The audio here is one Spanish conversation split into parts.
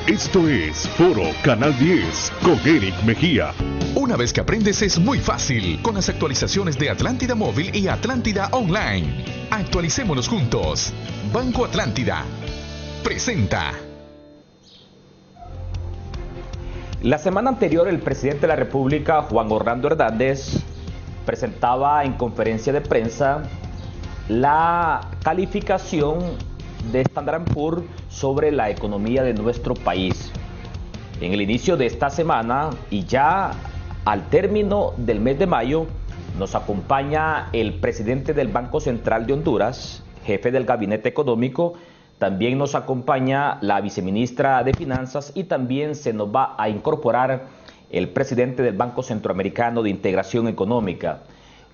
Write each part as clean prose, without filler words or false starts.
Esto es Foro Canal 10 con Eric Mejía. Una vez que aprendes es muy fácil con las actualizaciones de Atlántida Móvil y Atlántida Online. Actualicémonos juntos. Banco Atlántida presenta. La semana anterior el presidente de la República, Juan Orlando Hernández, presentaba en conferencia de prensa la calificación de Standard & Poor's sobre la economía de nuestro país. En el inicio de esta semana y ya al término del mes de mayo, nos acompaña el presidente del Banco Central de Honduras, jefe del Gabinete Económico. También nos acompaña la viceministra de Finanzas y también se nos va a incorporar el presidente del Banco Centroamericano de Integración Económica.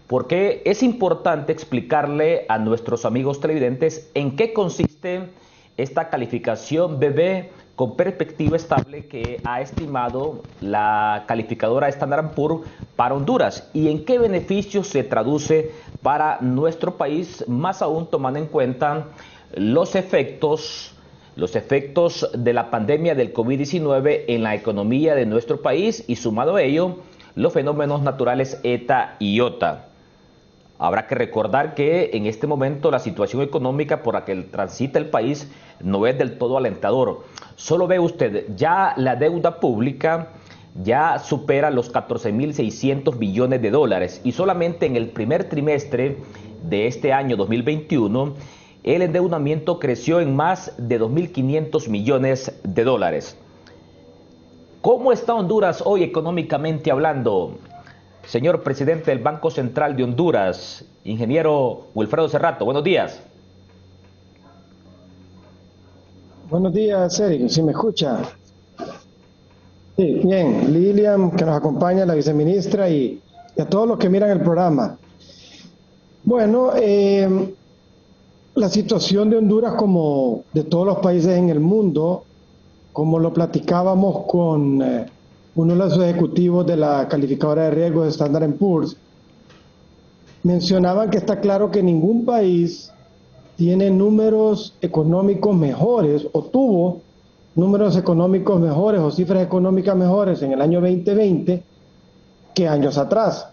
Porque es importante explicarle a nuestros amigos televidentes en qué consiste esta calificación BB con perspectiva estable que ha estimado la calificadora Standard & Poor's para Honduras y en qué beneficios se traduce para nuestro país, más aún tomando en cuenta los efectos de la pandemia del COVID-19 en la economía de nuestro país y sumado a ello los fenómenos naturales ETA y IOTA. Habrá que recordar que en este momento la situación económica por la que transita el país no es del todo alentador. Solo ve usted, ya la deuda pública ya supera los 14.600 billones de dólares y solamente en el primer trimestre de este año 2021 el endeudamiento creció en más de 2.500 millones de dólares. ¿Cómo está Honduras hoy económicamente hablando? Señor presidente del Banco Central de Honduras, ingeniero Wilfredo Cerrato, buenos días. Buenos días, Eric, ¿sí me escucha? Sí, bien, Lilian, que nos acompaña, la viceministra, y a todos los que miran el programa. Bueno, la situación de Honduras, como de todos los países en el mundo, como lo platicábamos con uno de los ejecutivos de la calificadora de riesgos de Standard & Poor's, mencionaban que está claro que ningún país tiene números económicos mejores o tuvo números económicos mejores o cifras económicas mejores en el año 2020 que años atrás.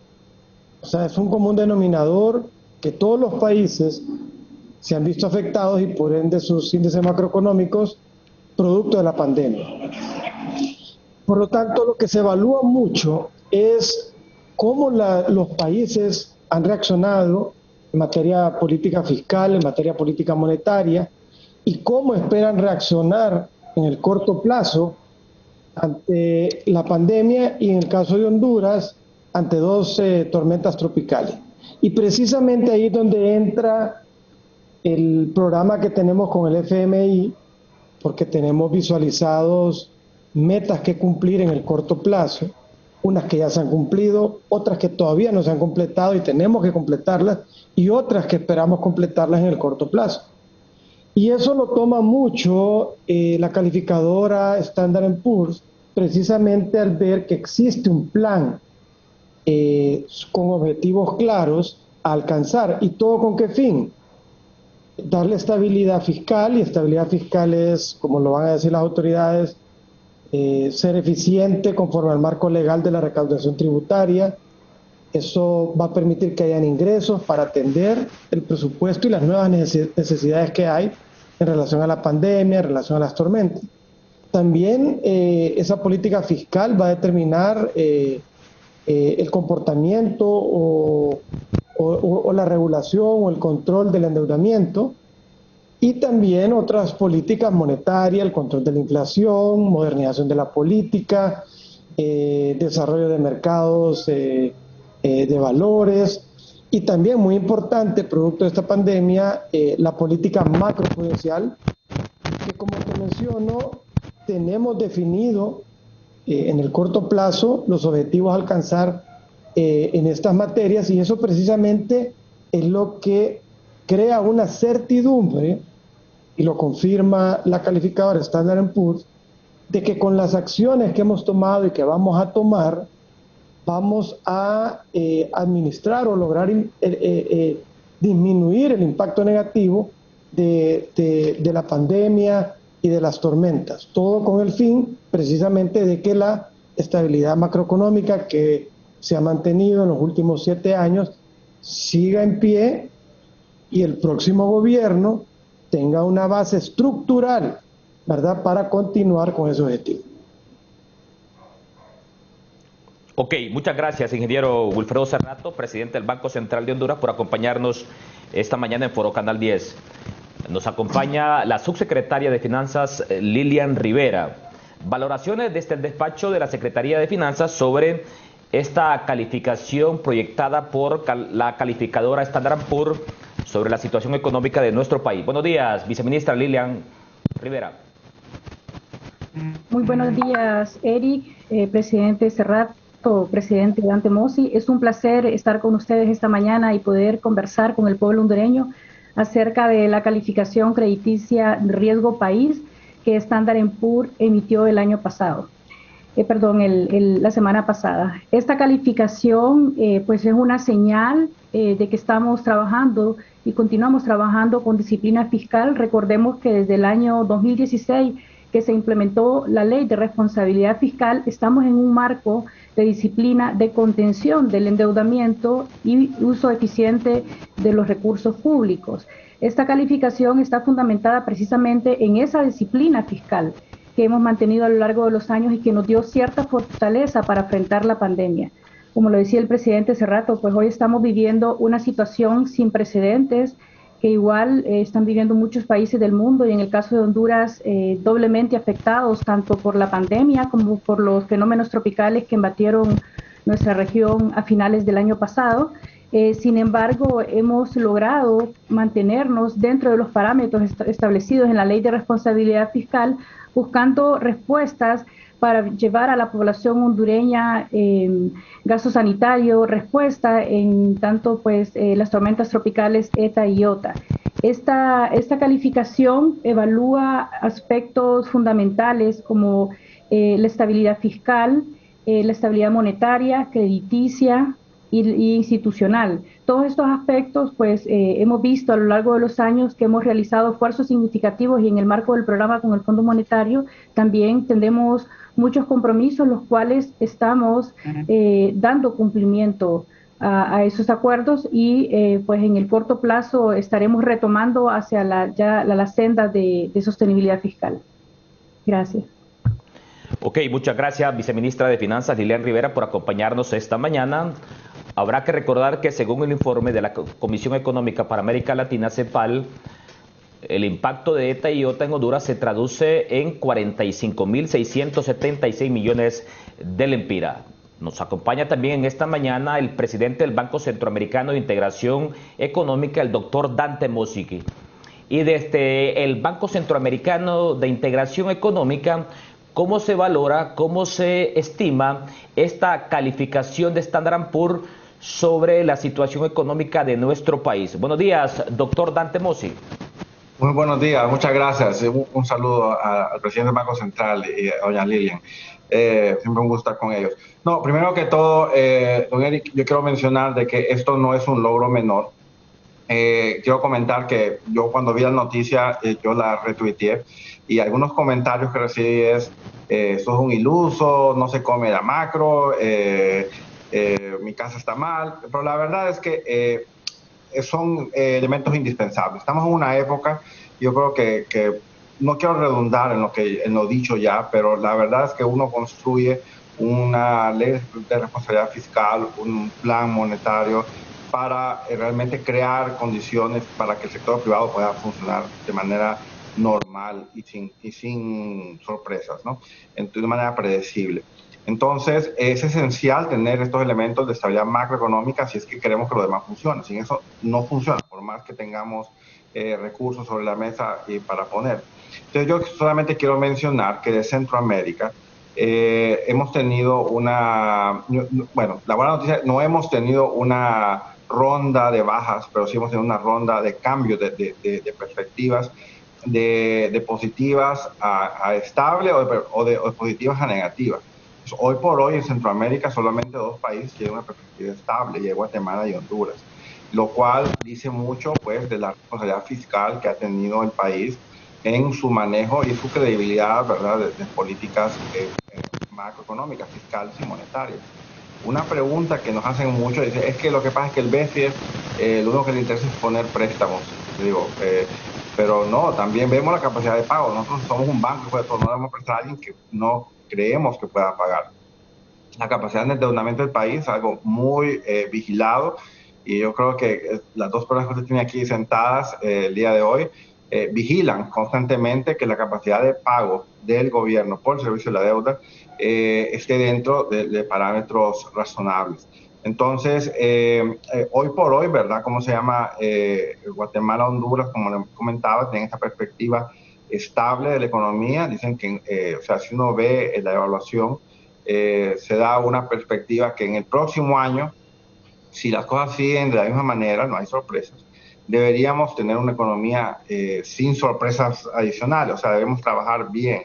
O sea, es un común denominador que todos los países se han visto afectados y por ende sus índices macroeconómicos producto de la pandemia. Por lo tanto, lo que se evalúa mucho es cómo los países han reaccionado en materia política fiscal, en materia política monetaria, y cómo esperan reaccionar en el corto plazo ante la pandemia y en el caso de Honduras, ante dos tormentas tropicales. Y precisamente ahí es donde entra el programa que tenemos con el FMI, porque tenemos visualizados metas que cumplir en el corto plazo, unas que ya se han cumplido, otras que todavía no se han completado y tenemos que completarlas, y otras que esperamos completarlas en el corto plazo. Y eso lo toma mucho la calificadora Standard & Poor's, precisamente al ver que existe un plan con objetivos claros a alcanzar. ¿Y todo con qué fin? Darle estabilidad fiscal, y estabilidad fiscal es, como lo van a decir las autoridades, ser eficiente conforme al marco legal de la recaudación tributaria. Eso va a permitir que hayan ingresos para atender el presupuesto y las nuevas necesidades que hay en relación a la pandemia, en relación a las tormentas. También esa política fiscal va a determinar el comportamiento o la regulación o el control del endeudamiento, y también otras políticas monetarias, el control de la inflación, modernización de la política, desarrollo de mercados de valores, y también, muy importante, producto de esta pandemia, la política macroprudencial, que, como te menciono, tenemos definido en el corto plazo los objetivos a alcanzar en estas materias, y eso precisamente es lo que crea una certidumbre, y lo confirma la calificadora Standard & Poor's, de que con las acciones que hemos tomado y que vamos a tomar, vamos a administrar o lograr disminuir el impacto negativo de la pandemia, y de las tormentas, todo con el fin precisamente de que la estabilidad macroeconómica que se ha mantenido en los últimos 7 años siga en pie y el próximo gobierno tenga una base estructural, ¿verdad?, para continuar con ese objetivo. Ok, muchas gracias, ingeniero Wilfredo Cerrato, presidente del Banco Central de Honduras, por acompañarnos esta mañana en Foro Canal 10. Nos acompaña la subsecretaria de Finanzas, Lilian Rivera. Valoraciones desde el despacho de la Secretaría de Finanzas sobre esta calificación proyectada por la calificadora Standard & Poor's sobre la situación económica de nuestro país. Buenos días, viceministra Lilian Rivera. Muy buenos días, Eric, presidente Cerrato, presidente Dante Mossi. Es un placer estar con ustedes esta mañana y poder conversar con el pueblo hondureño acerca de la calificación crediticia riesgo país que Standard & Poor's emitió el año pasado. La semana pasada. Esta calificación pues es una señal de que estamos trabajando y continuamos trabajando con disciplina fiscal. Recordemos que desde el año 2016 que se implementó la ley de responsabilidad fiscal, estamos en un marco de disciplina de contención del endeudamiento y uso eficiente de los recursos públicos. Esta calificación está fundamentada precisamente en esa disciplina fiscal que hemos mantenido a lo largo de los años y que nos dio cierta fortaleza para enfrentar la pandemia. Como lo decía el presidente Cerrato, pues hoy estamos viviendo una situación sin precedentes que igual están viviendo muchos países del mundo y en el caso de Honduras doblemente afectados tanto por la pandemia como por los fenómenos tropicales que embatieron nuestra región a finales del año pasado. Sin embargo, hemos logrado mantenernos dentro de los parámetros establecidos en la Ley de Responsabilidad Fiscal, buscando respuestas para llevar a la población hondureña gasto sanitario, respuesta en tanto pues las tormentas tropicales ETA y IOTA. Esta calificación evalúa aspectos fundamentales como la estabilidad fiscal, la estabilidad monetaria, crediticia y institucional. Todos estos aspectos pues hemos visto a lo largo de los años que hemos realizado esfuerzos significativos y en el marco del programa con el Fondo Monetario también tenemos muchos compromisos los cuales estamos dando cumplimiento a esos acuerdos y pues en el corto plazo estaremos retomando hacia la senda de sostenibilidad fiscal. Gracias. Ok, muchas gracias, viceministra de Finanzas Lilian Rivera, por acompañarnos esta mañana. Habrá que recordar que según el informe de la Comisión Económica para América Latina, CEPAL, el impacto de ETA y IOTA en Honduras se traduce en 45.676 millones de lempiras. Nos acompaña también en esta mañana el presidente del Banco Centroamericano de Integración Económica, el doctor Dante Mossi. Y desde el Banco Centroamericano de Integración Económica, ¿cómo se valora, cómo se estima esta calificación de Standard & Poor's sobre la situación económica de nuestro país? Buenos días, doctor Dante Mossi. Muy buenos días, muchas gracias. Un saludo al presidente del Banco Central y a doña Lilian. Siempre un gusto estar con ellos. No, primero que todo, don Eric, yo quiero mencionar de que esto no es un logro menor. Quiero comentar que yo cuando vi la noticia, yo la retuiteé y algunos comentarios que recibí es, esto es un iluso, no se come la macro, mi casa está mal, pero la verdad es que son elementos indispensables. Estamos en una época, yo creo que no quiero redundar en lo dicho ya, pero la verdad es que uno construye una ley de responsabilidad fiscal, un plan monetario para realmente crear condiciones para que el sector privado pueda funcionar de manera normal y sin sorpresas, ¿no? De manera predecible. Entonces, es esencial tener estos elementos de estabilidad macroeconómica si es que queremos que lo demás funcione. Sin eso no funciona, por más que tengamos recursos sobre la mesa para poner. Entonces, yo solamente quiero mencionar que de Centroamérica hemos tenido la buena noticia, no hemos tenido una ronda de bajas, pero sí hemos tenido una ronda de cambios de perspectivas, de positivas a estable o de positivas a negativas. Hoy por hoy en Centroamérica solamente 2 países tienen una perspectiva estable, y es Guatemala y Honduras, lo cual dice mucho pues de la responsabilidad fiscal que ha tenido el país en su manejo y su credibilidad, ¿verdad?, de políticas macroeconómicas, fiscales y monetarias. Una pregunta que nos hacen mucho es que lo que pasa es que el BCE lo único que le interesa es poner préstamos, digo, pero no, también vemos la capacidad de pago. Nosotros somos un banco, pues no debemos prestar a alguien que no creemos que pueda pagar. La capacidad de endeudamiento del país es algo muy vigilado, y yo creo que las dos personas que usted tiene aquí sentadas el día de hoy vigilan constantemente que la capacidad de pago del gobierno por el servicio de la deuda esté dentro de parámetros razonables. Entonces, hoy por hoy, ¿verdad? ¿Cómo se llama? Guatemala, Honduras, como le comentaba, tienen esta perspectiva estable de la economía. Dicen que, o sea, si uno ve la evaluación, se da una perspectiva que en el próximo año, si las cosas siguen de la misma manera, no hay sorpresas, deberíamos tener una economía sin sorpresas adicionales, o sea, debemos trabajar bien.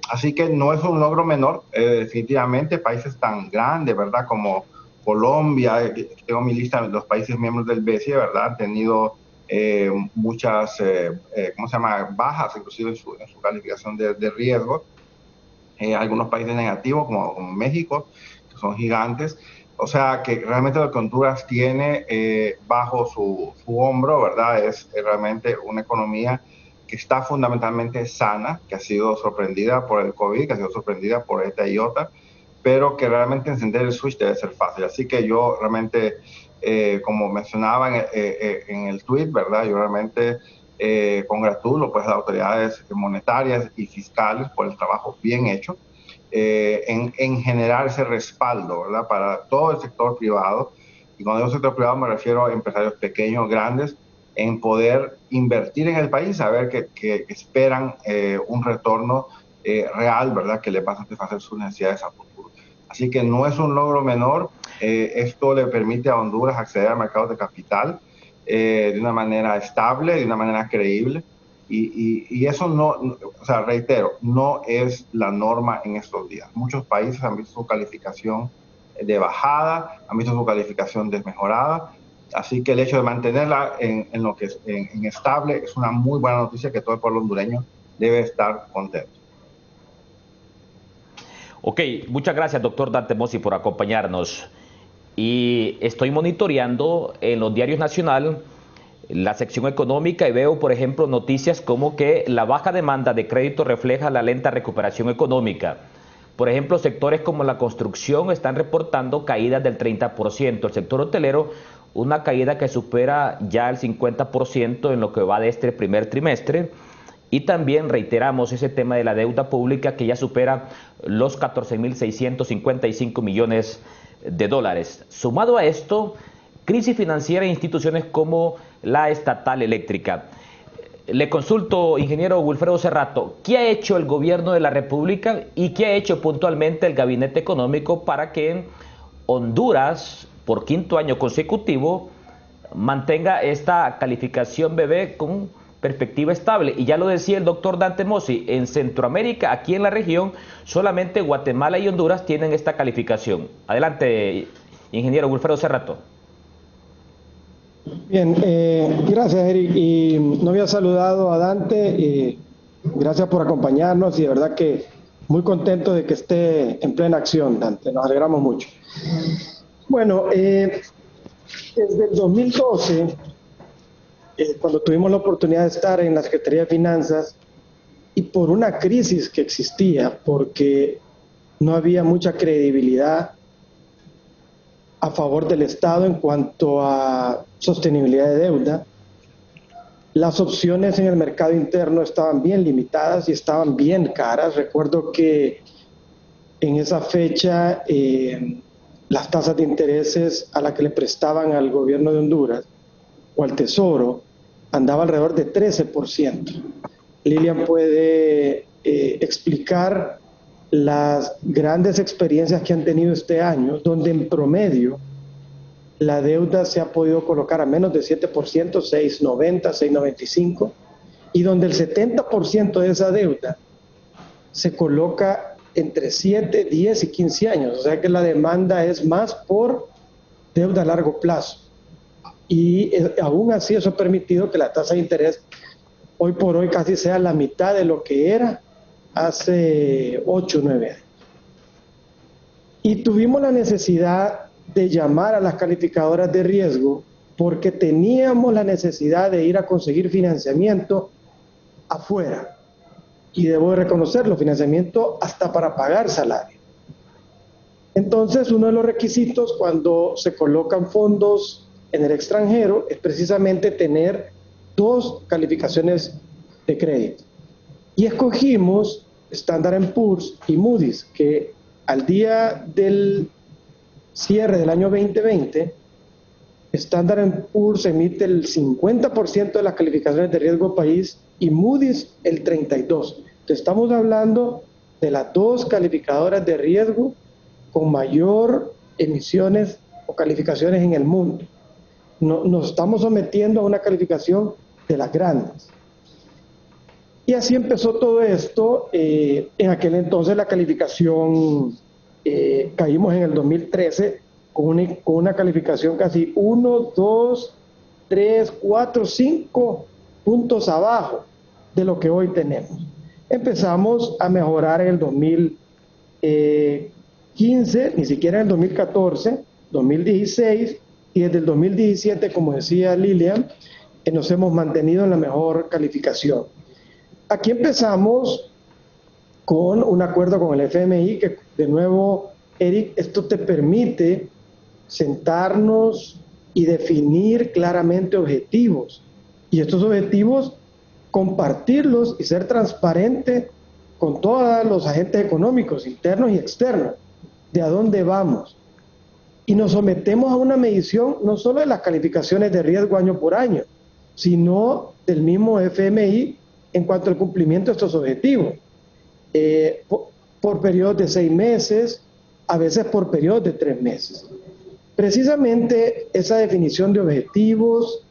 Así que no es un logro menor, definitivamente, países tan grandes, ¿verdad?, como Colombia, tengo mi lista de los países miembros del BCE, ¿verdad?, han tenido muchas, ¿cómo se llama?, bajas, inclusive en su calificación de riesgo. Algunos países negativos, como México, que son gigantes. O sea, que realmente lo que Honduras tiene bajo su hombro, ¿verdad?, es realmente una economía que está fundamentalmente sana, que ha sido sorprendida por el COVID, que ha sido sorprendida por esta iota, pero que realmente encender el switch debe ser fácil. Así que yo realmente, como mencionaba en el tweet, ¿verdad?, yo realmente congratulo pues a las autoridades monetarias y fiscales por el trabajo bien hecho en generar ese respaldo, ¿verdad?, para todo el sector privado. Y cuando digo sector privado me refiero a empresarios pequeños, grandes, en poder invertir en el país, saber que esperan un retorno real, ¿verdad?, que les va a satisfacer sus necesidades a futuro. Así que no es un logro menor. Esto le permite a Honduras acceder a mercados de capital de una manera estable, de una manera creíble. Y eso no, o sea, reitero, no es la norma en estos días. Muchos países han visto su calificación de bajada, han visto su calificación desmejorada. Así que el hecho de mantenerla en lo que es en estable es una muy buena noticia, que todo el pueblo hondureño debe estar contento. Ok, muchas gracias, doctor Dante Mossi, por acompañarnos. Y estoy monitoreando en los diarios nacionales la sección económica y veo, por ejemplo, noticias como que la baja demanda de crédito refleja la lenta recuperación económica. Por ejemplo, sectores como la construcción están reportando caídas del 30%. El sector hotelero, una caída que supera ya el 50% en lo que va de este primer trimestre. Y también reiteramos ese tema de la deuda pública, que ya supera los 14.655 millones de dólares. Sumado a esto, crisis financiera en instituciones como la estatal eléctrica. Le consulto, ingeniero Wilfredo Cerrato, ¿qué ha hecho el gobierno de la República y qué ha hecho puntualmente el Gabinete Económico para que Honduras, por quinto año consecutivo, mantenga esta calificación BB con perspectiva estable? Y ya lo decía el doctor Dante Mossi, en Centroamérica, aquí en la región, solamente Guatemala y Honduras tienen esta calificación. Adelante, ingeniero Wilfredo Cerrato. Bien, gracias, Eric. Y no había saludado a Dante. Gracias por acompañarnos y de verdad que muy contento de que esté en plena acción, Dante. Nos alegramos mucho. Bueno, desde el 2012, cuando tuvimos la oportunidad de estar en la Secretaría de Finanzas, y por una crisis que existía, porque no había mucha credibilidad a favor del Estado en cuanto a sostenibilidad de deuda, las opciones en el mercado interno estaban bien limitadas y estaban bien caras. Recuerdo que en esa fecha las tasas de intereses a las que le prestaban al gobierno de Honduras o al Tesoro andaba alrededor de 13%. Lilian puede explicar las grandes experiencias que han tenido este año, donde en promedio la deuda se ha podido colocar a menos de 7%, 6,90, 6,95, y donde el 70% de esa deuda se coloca entre 7, 10 y 15 años. O sea que la demanda es más por deuda a largo plazo. Y aún así eso ha permitido que la tasa de interés hoy por hoy casi sea la mitad de lo que era hace 8 o 9 años. Y tuvimos la necesidad de llamar a las calificadoras de riesgo porque teníamos la necesidad de ir a conseguir financiamiento afuera. Y debo reconocerlo, financiamiento hasta para pagar salario. Entonces, uno de los requisitos cuando se colocan fondos en el extranjero es precisamente tener 2 calificaciones de crédito. Y escogimos Standard & Poor's y Moody's, que al día del cierre del año 2020, Standard & Poor's emite el 50% de las calificaciones de riesgo país y Moody's el 32%. Entonces, estamos hablando de las 2 calificadoras de riesgo con mayor emisiones o calificaciones en el mundo. Nos estamos sometiendo a una calificación de las grandes. Y así empezó todo esto. En aquel entonces la calificación, caímos en el 2013 con una calificación casi 1, 2, 3, 4, 5 puntos abajo de lo que hoy tenemos. Empezamos a mejorar en el 2015, ni siquiera en el 2014, 2016, y desde el 2017, como decía Lilian, nos hemos mantenido en la mejor calificación. Aquí empezamos con un acuerdo con el FMI, que de nuevo, Eric, esto te permite sentarnos y definir claramente objetivos. Y estos objetivos, compartirlos y ser transparente con todos los agentes económicos, internos y externos, de a dónde vamos. Y nos sometemos a una medición no solo de las calificaciones de riesgo año por año, sino del mismo FMI en cuanto al cumplimiento de estos objetivos, por periodos de 6 meses, a veces por periodos de 3 meses. Precisamente esa definición de objetivos,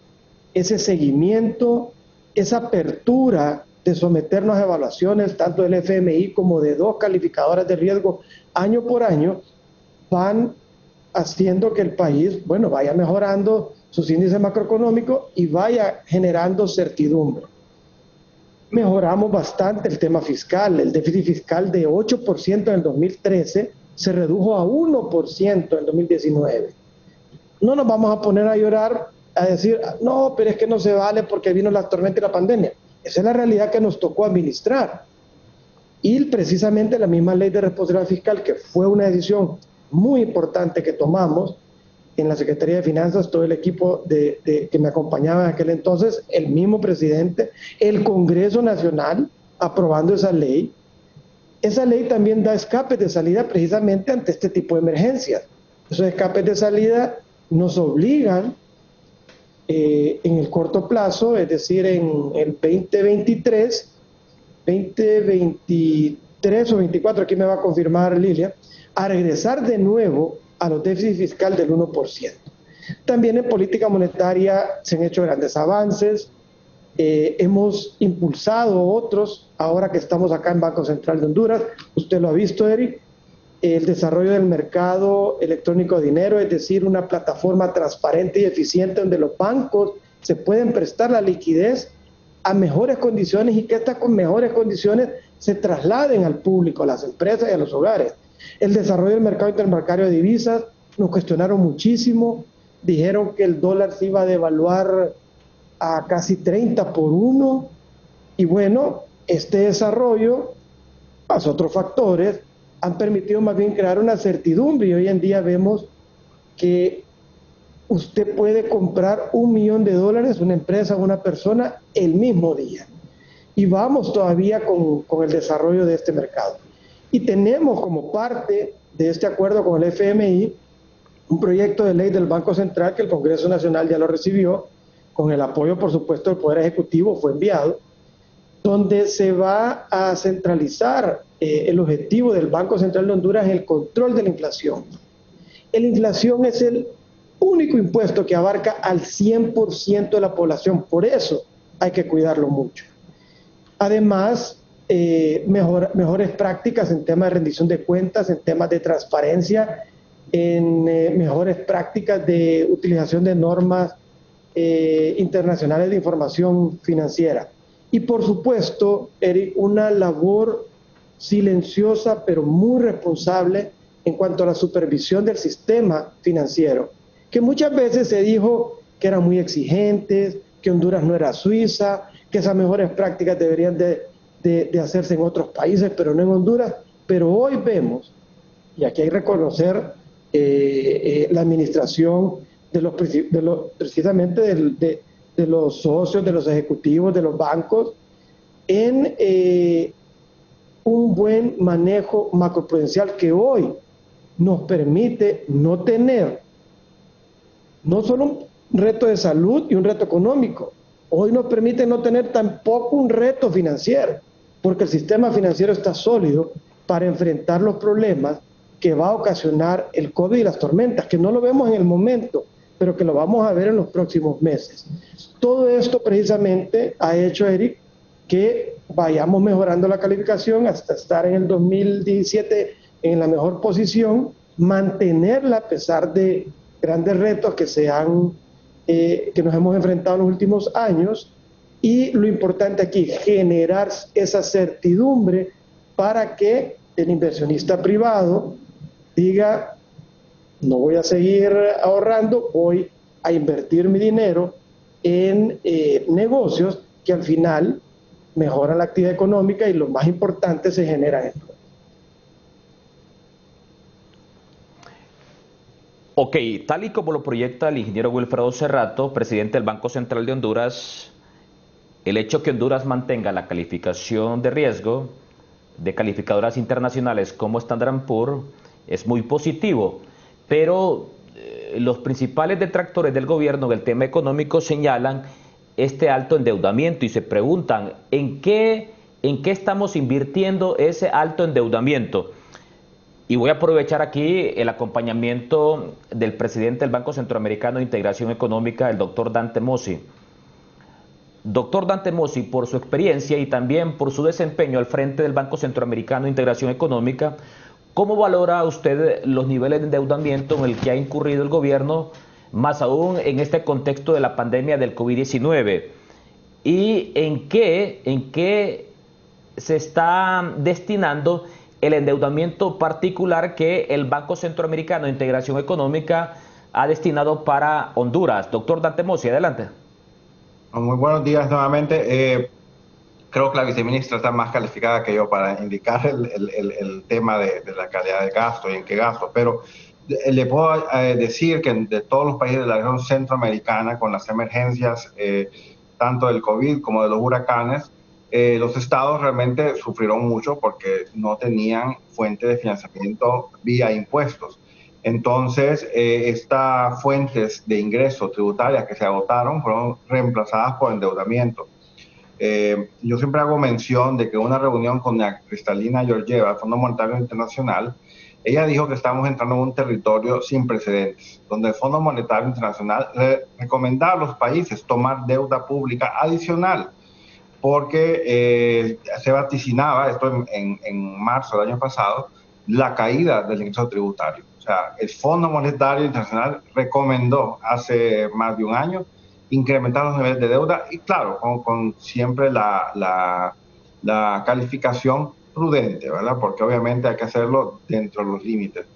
ese seguimiento, esa apertura de someternos a evaluaciones tanto del FMI como de 2 calificadoras de riesgo año por año, van haciendo que el país, bueno, vaya mejorando sus índices macroeconómicos y vaya generando certidumbre. Mejoramos bastante el tema fiscal. El déficit fiscal de 8% en el 2013 se redujo a 1% en el 2019. No nos vamos a poner a llorar, a decir, no, pero es que no se vale porque vino la tormenta y la pandemia. Esa es la realidad que nos tocó administrar. Y precisamente la misma ley de responsabilidad fiscal, que fue una decisión muy importante que tomamos en la Secretaría de Finanzas, todo el equipo que me acompañaba en aquel entonces, el mismo presidente, el Congreso Nacional aprobando esa ley. Esa ley también da escapes de salida precisamente ante este tipo de emergencias. Esos escapes de salida nos obligan en el corto plazo, es decir, en el 2023 o 24, aquí me va a confirmar Lilia, a regresar de nuevo a los déficits fiscal del 1%. También en política monetaria se han hecho grandes avances, hemos impulsado otros, ahora que estamos acá en Banco Central de Honduras, usted lo ha visto, Eric, el desarrollo del mercado electrónico de dinero, es decir, una plataforma transparente y eficiente donde los bancos se pueden prestar la liquidez a mejores condiciones y que estas con mejores condiciones se trasladen al público, a las empresas y a los hogares. El desarrollo del mercado interbancario de divisas, nos cuestionaron muchísimo, dijeron que el dólar se iba a devaluar a casi 30 por 1, y bueno, este desarrollo, más otros factores, han permitido más bien crear una certidumbre, y hoy en día vemos que usted puede comprar $1 millón, una empresa o una persona, el mismo día. Y vamos todavía con el desarrollo de este mercado. Y tenemos como parte de este acuerdo con el FMI un proyecto de ley del Banco Central que el Congreso Nacional ya lo recibió, con el apoyo, por supuesto, del Poder Ejecutivo, fue enviado, donde se va a centralizar el objetivo del Banco Central de Honduras en el control de la inflación. La inflación es el único impuesto que abarca al 100% de la población, por eso hay que cuidarlo mucho. Además, mejores prácticas en temas de rendición de cuentas, en temas de transparencia, en mejores prácticas de utilización de normas internacionales de información financiera. Y por supuesto, Eric, una labor silenciosa pero muy responsable en cuanto a la supervisión del sistema financiero, que muchas veces se dijo que eran muy exigentes, que Honduras no era Suiza, que esas mejores prácticas deberían de hacerse en otros países, pero no en Honduras. Pero hoy vemos, y aquí hay que reconocer la administración precisamente de los socios, de los ejecutivos, de los bancos, en un buen manejo macroprudencial que hoy nos permite no tener no solo un reto de salud y un reto económico, hoy nos permite no tener tampoco un reto financiero, porque el sistema financiero está sólido para enfrentar los problemas que va a ocasionar el COVID y las tormentas, que no lo vemos en el momento, pero que lo vamos a ver en los próximos meses. Todo esto precisamente ha hecho, Eric, que vayamos mejorando la calificación hasta estar en el 2017 en la mejor posición, mantenerla a pesar de grandes retos que nos hemos enfrentado en los últimos años, y lo importante aquí, generar esa certidumbre para que el inversionista privado diga: no voy a seguir ahorrando, voy a invertir mi dinero en negocios que al final mejoran la actividad económica y lo más importante, se genera esto. Ok, tal y como lo proyecta el ingeniero Wilfredo Cerrato, presidente del Banco Central de Honduras, el hecho que Honduras mantenga la calificación de riesgo de calificadoras internacionales como Standard & Poor's es muy positivo, pero los principales detractores del gobierno del tema económico señalan este alto endeudamiento y se preguntan ¿en qué estamos invirtiendo ese alto endeudamiento? Y voy a aprovechar aquí el acompañamiento del presidente del Banco Centroamericano de Integración Económica, el doctor Dante Mossi. Doctor Dante Mossi, por su experiencia y también por su desempeño al frente del Banco Centroamericano de Integración Económica, ¿cómo valora usted los niveles de endeudamiento en el que ha incurrido el gobierno, más aún en este contexto de la pandemia del COVID-19? ¿Y en qué se está destinando el endeudamiento particular que el Banco Centroamericano de Integración Económica ha destinado para Honduras? Doctor Dante Mossi, adelante. Muy buenos días nuevamente. Creo que la viceministra está más calificada que yo para indicar el tema de la calidad de gasto y en qué gasto, pero le puedo decir que de todos los países de la región centroamericana, con las emergencias tanto del COVID como de los huracanes, los estados realmente sufrieron mucho porque no tenían fuente de financiamiento vía impuestos. Entonces, estas fuentes de ingresos tributarias que se agotaron fueron reemplazadas por endeudamiento. Yo siempre hago mención de que una reunión con la Kristalina Georgieva, el Fondo Monetario Internacional, ella dijo que estamos entrando en un territorio sin precedentes, donde el Fondo Monetario Internacional recomendaba a los países tomar deuda pública adicional, porque se vaticinaba, esto en marzo del año pasado, la caída del ingreso tributario. O sea, el Fondo Monetario Internacional recomendó hace más de un año incrementar los niveles de deuda y claro, con siempre la calificación prudente, ¿verdad? Porque obviamente hay que hacerlo dentro de los límites.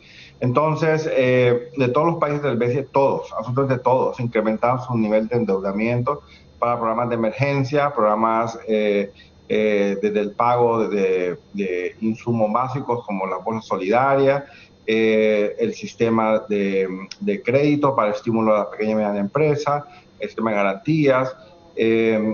Entonces, de todos los países del BCE, todos, absolutamente todos, incrementaron su nivel de endeudamiento para programas de emergencia, programas desde el pago de insumos básicos como la bolsa solidaria, el sistema de crédito para estímulo a la pequeña y mediana empresa, el sistema de garantías,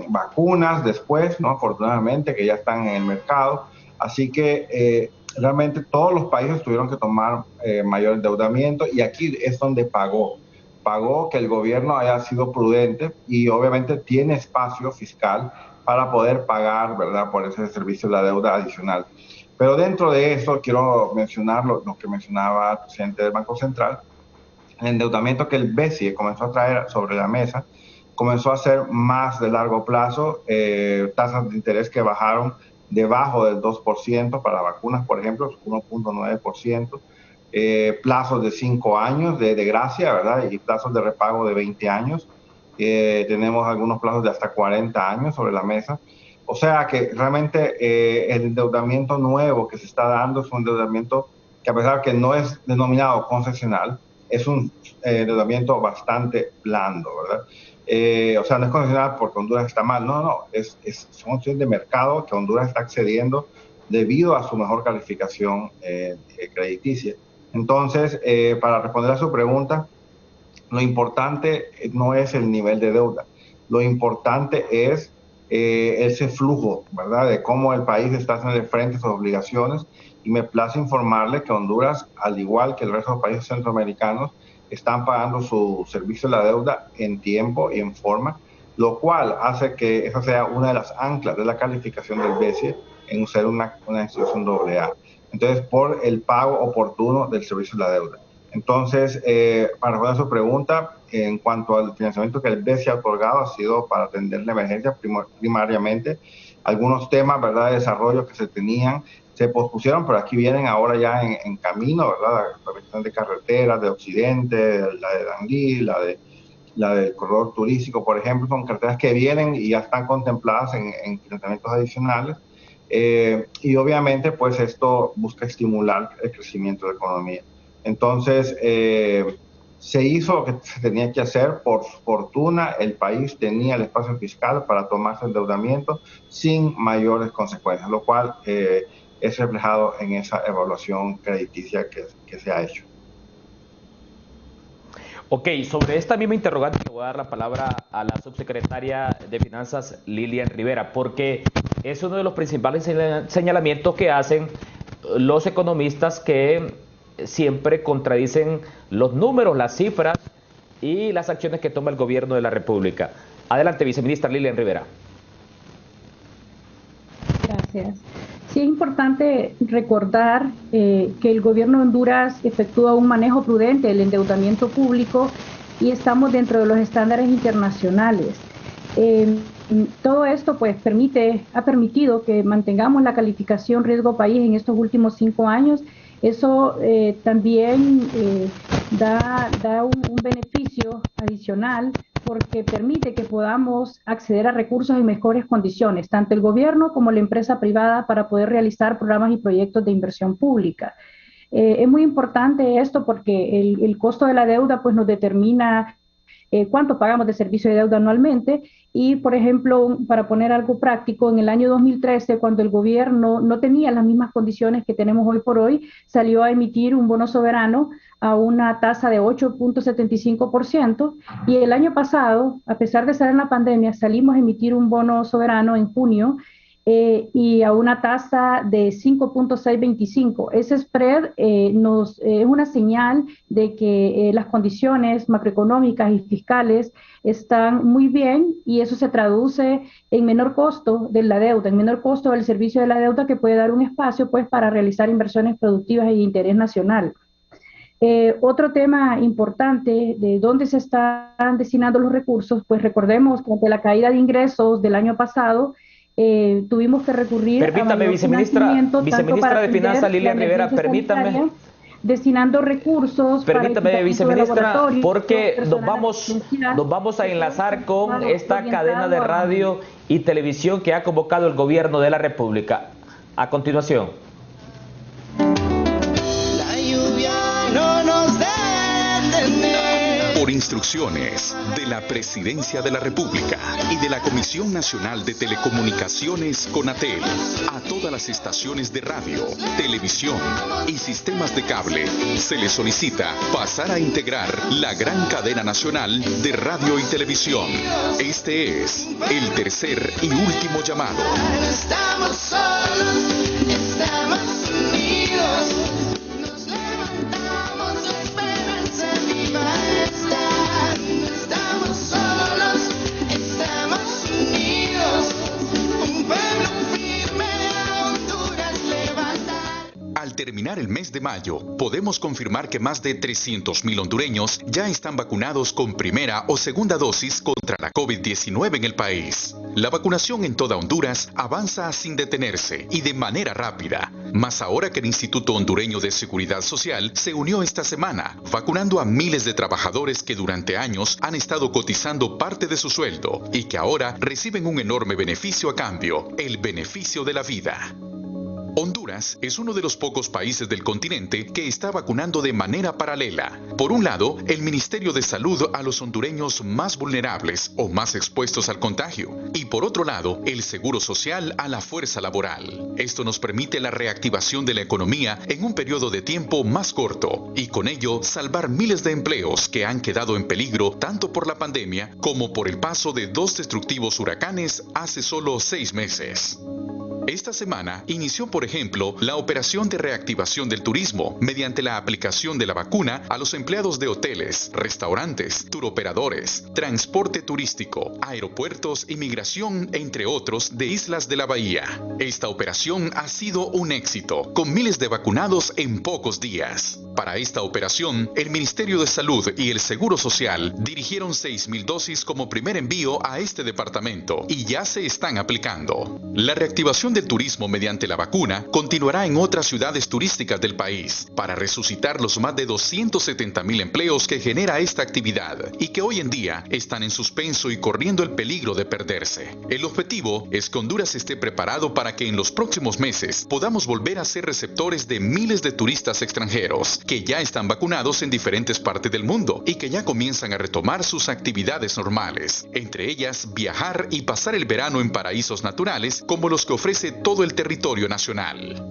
vacunas después, ¿no? Afortunadamente, que ya están en el mercado. Así que realmente todos los países tuvieron que tomar mayor endeudamiento y aquí es donde pagó que el gobierno haya sido prudente y obviamente tiene espacio fiscal para poder pagar, ¿verdad?, por ese servicio de la deuda adicional. Pero dentro de eso quiero mencionar lo que mencionaba el presidente del Banco Central, el endeudamiento que el BCE comenzó a traer sobre la mesa, comenzó a ser más de largo plazo, tasas de interés que bajaron debajo del 2% para vacunas, por ejemplo, 1.9%, plazos de 5 años de gracia, ¿verdad? Y plazos de repago de 20 años. Tenemos algunos plazos de hasta 40 años sobre la mesa. O sea que realmente el endeudamiento nuevo que se está dando es un endeudamiento que, a pesar que no es denominado concesional, es un endeudamiento bastante blando, ¿verdad? O sea, no es concesional porque Honduras está mal, no, son opciones de mercado que Honduras está accediendo debido a su mejor calificación crediticia. Entonces, para responder a su pregunta, lo importante no es el nivel de deuda, lo importante es ese flujo, ¿verdad?, de cómo el país está haciendo frente a sus obligaciones. Y me place informarle que Honduras, al igual que el resto de los países centroamericanos, están pagando su servicio de la deuda en tiempo y en forma, lo cual hace que esa sea una de las anclas de la calificación del BCE en ser una institución AA. Entonces, por el pago oportuno del servicio de la deuda. Entonces, para responder a su pregunta, en cuanto al financiamiento que el BCE ha otorgado, ha sido para atender la emergencia primariamente. Algunos temas, ¿verdad?, de desarrollo que se tenían se pospusieron, pero aquí vienen ahora ya en camino, ¿verdad? La cuestión de carreteras de Occidente, la de Danlí, la del corredor turístico, por ejemplo, son carreteras que vienen y ya están contempladas en financiamientos adicionales. Y obviamente, pues esto busca estimular el crecimiento de la economía. Entonces, se hizo lo que se tenía que hacer. Por fortuna, el país tenía el espacio fiscal para tomarse endeudamiento sin mayores consecuencias, lo cual es reflejado en esa evaluación crediticia que se ha hecho. Ok, sobre esta misma interrogante le voy a dar la palabra a la subsecretaria de Finanzas, Lilian Rivera, porque es uno de los principales señalamientos que hacen los economistas, que siempre contradicen los números, las cifras y las acciones que toma el gobierno de la República. Adelante, viceministra Lilian Rivera. Gracias. Sí, es importante recordar que el gobierno de Honduras efectúa un manejo prudente del endeudamiento público y estamos dentro de los estándares internacionales. Todo esto pues ha permitido que mantengamos la calificación riesgo país en estos últimos 5 años. Eso también da un beneficio adicional, porque permite que podamos acceder a recursos en mejores condiciones, tanto el gobierno como la empresa privada, para poder realizar programas y proyectos de inversión pública. Es muy importante esto porque el costo de la deuda pues nos determina cuánto pagamos de servicio de deuda anualmente. Y, por ejemplo, para poner algo práctico, en el año 2013, cuando el gobierno no tenía las mismas condiciones que tenemos hoy por hoy, salió a emitir un bono soberano a una tasa de 8.75%, y el año pasado, a pesar de estar en la pandemia, salimos a emitir un bono soberano en junio y a una tasa de 5.625. Ese spread es una señal de que las condiciones macroeconómicas y fiscales están muy bien, y eso se traduce en menor costo de la deuda, en menor costo del servicio de la deuda, que puede dar un espacio pues para realizar inversiones productivas y de interés nacional. Otro tema importante, de dónde se están destinando los recursos, pues recordemos que ante la caída de ingresos del año pasado, tuvimos que recurrir permítame, a viceministra de Finanzas Lilian Rivera, permítame, destinando recursos. Permítame, viceministra, porque nos vamos a enlazar con esta cadena de radio y televisión que ha convocado el gobierno de la República. A continuación. La lluvia no nos detiene. Por instrucciones de la Presidencia de la República y de la Comisión Nacional de Telecomunicaciones CONATEL, a todas las estaciones de radio, televisión y sistemas de cable se les solicita pasar a integrar la gran cadena nacional de radio y televisión. Este es el tercer y último llamado. No estamos solos, estamos unidos. Nos levantamos, la esperanza viva está. No estamos solos, estamos unidos. Un pueblo firme a Honduras levantar. Al terminar el mes de mayo, podemos confirmar que más de 300,000 hondureños ya están vacunados con primera o segunda dosis contra la COVID-19 en el país. La vacunación en toda Honduras avanza sin detenerse y de manera rápida. Más ahora que el Instituto Hondureño de Seguridad Social se unió esta semana, vacunando a miles de trabajadores que durante años han estado cotizando parte de su sueldo y que ahora reciben un enorme beneficio a cambio, el beneficio de la vida. Honduras es uno de los pocos países del continente que está vacunando de manera paralela. Por un lado, el Ministerio de Salud a los hondureños más vulnerables o más expuestos al contagio. Y por otro lado, el Seguro Social a la fuerza laboral. Esto nos permite la reactivación de la economía en un periodo de tiempo más corto y con ello salvar miles de empleos que han quedado en peligro tanto por la pandemia como por el paso de 2 destructivos huracanes hace solo 6 meses. Esta semana inició, por ejemplo, la operación de reactivación del turismo mediante la aplicación de la vacuna a los empleados de hoteles, restaurantes, turoperadores, transporte turístico, aeropuertos, inmigración, entre otros, de islas de la bahía. Esta operación ha sido un éxito, con miles de vacunados en pocos días. Para esta operación, el Ministerio de Salud y el Seguro Social dirigieron 6,000 dosis como primer envío a este departamento y ya se están aplicando. La reactivación del turismo mediante la vacuna continuará en otras ciudades turísticas del país para resucitar los más de 270,000 empleos que genera esta actividad y que hoy en día están en suspenso y corriendo el peligro de perderse. El objetivo es que Honduras esté preparado para que en los próximos meses podamos volver a ser receptores de miles de turistas extranjeros que ya están vacunados en diferentes partes del mundo y que ya comienzan a retomar sus actividades normales, entre ellas viajar y pasar el verano en paraísos naturales como los que ofrece todo el territorio nacional.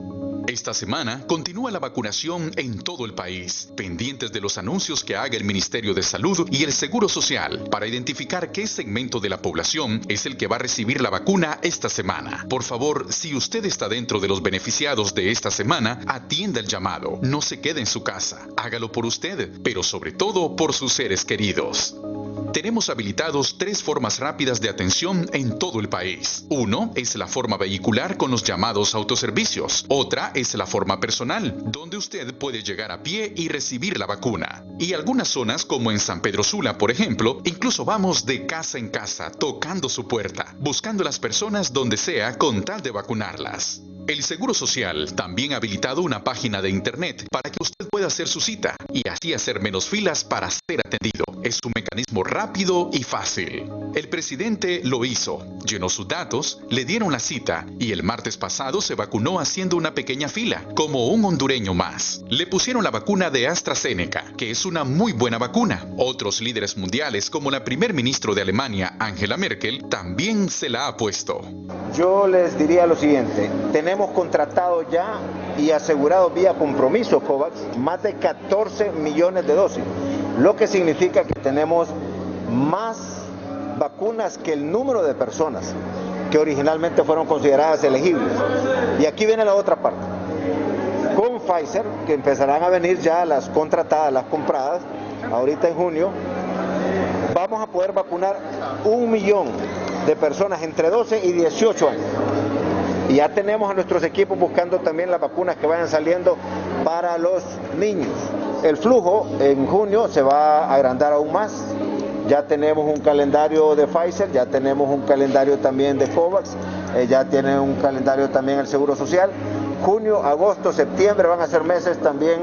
Esta semana continúa la vacunación en todo el país, pendientes de los anuncios que haga el Ministerio de Salud y el Seguro Social para identificar qué segmento de la población es el que va a recibir la vacuna esta semana. Por favor, si usted está dentro de los beneficiados de esta semana, atienda el llamado, no se quede en su casa, hágalo por usted, pero sobre todo por sus seres queridos. Tenemos habilitados 3 formas rápidas de atención en todo el país. Uno es la forma vehicular con los llamados autoservicios. Otra es la forma personal, donde usted puede llegar a pie y recibir la vacuna. Y algunas zonas, como en San Pedro Sula, por ejemplo, incluso vamos de casa en casa, tocando su puerta, buscando a las personas donde sea con tal de vacunarlas. El Seguro Social también ha habilitado una página de internet para que usted pueda hacer su cita y así hacer menos filas para ser atendido. Es un mecanismo rápido y fácil. El presidente lo hizo, llenó sus datos, le dieron la cita y el martes pasado se vacunó haciendo una pequeña fila, como un hondureño más. Le pusieron la vacuna de AstraZeneca, que es una muy buena vacuna. Otros líderes mundiales, como la primer ministro de Alemania, Angela Merkel, también se la ha puesto. Yo les diría lo siguiente, tenemos contratado ya y asegurado vía compromiso COVAX más de 14 millones de dosis, lo que significa que tenemos más vacunas que el número de personas que originalmente fueron consideradas elegibles. Y aquí viene la otra parte. Con Pfizer, que empezarán a venir ya las contratadas, las compradas, ahorita en junio, vamos a poder vacunar 1 millón de personas entre 12 y 18 años. Y ya tenemos a nuestros equipos buscando también las vacunas que vayan saliendo para los niños. El flujo en junio se va a agrandar aún más. Ya tenemos un calendario de Pfizer, ya tenemos un calendario también de COVAX, ya tiene un calendario también el Seguro Social. Junio, agosto, septiembre van a ser meses también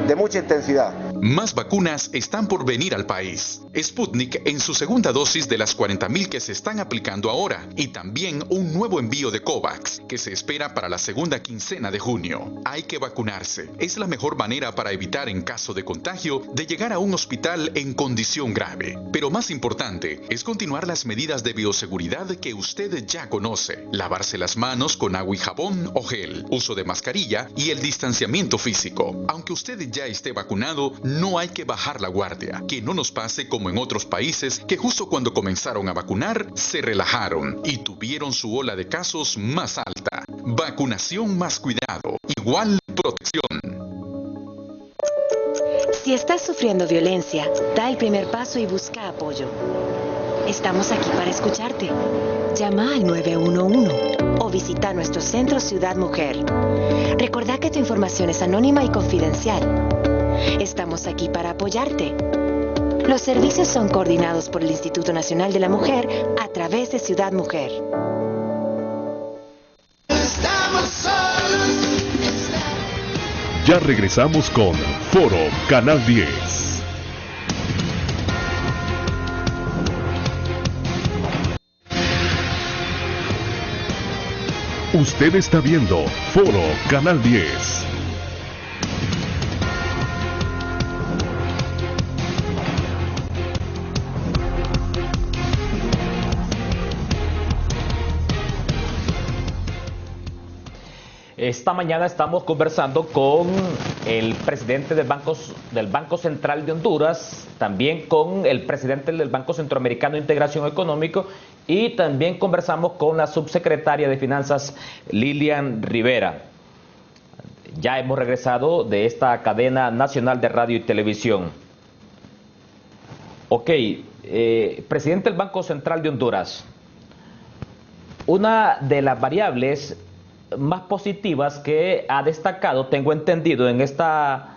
de mucha intensidad. Más vacunas están por venir al país. Sputnik en su segunda dosis de las 40,000 que se están aplicando ahora y también un nuevo envío de COVAX que se espera para la segunda quincena de junio. Hay que vacunarse. Es la mejor manera para evitar en caso de contagio de llegar a un hospital en condición grave. Pero más importante es continuar las medidas de bioseguridad que usted ya conoce. Lavarse las manos con agua y jabón o gel, uso de mascarilla y el distanciamiento físico. Aunque usted ya esté vacunado, no hay que bajar la guardia, que no nos pase como en otros países que justo cuando comenzaron a vacunar se relajaron y tuvieron su ola de casos más alta. Vacunación más cuidado, igual protección. Si estás sufriendo violencia, da el primer paso y busca apoyo. Estamos aquí para escucharte. Llama al 911 o visita nuestro centro Ciudad Mujer. Recordá que tu información es anónima y confidencial. Estamos aquí para apoyarte. Los servicios son coordinados por el Instituto Nacional de la Mujer a través de Ciudad Mujer. Estamos solos. Ya regresamos con Foro Canal 10. Usted está viendo Foro Canal 10. Esta mañana estamos conversando con el presidente del Banco Central de Honduras, también con el presidente del Banco Centroamericano de Integración Económico y también conversamos con la subsecretaria de Finanzas, Lilian Rivera. Ya hemos regresado de esta cadena nacional de radio y televisión. Ok, presidente del Banco Central de Honduras, una de las variables más positivas que ha destacado, tengo entendido, en esta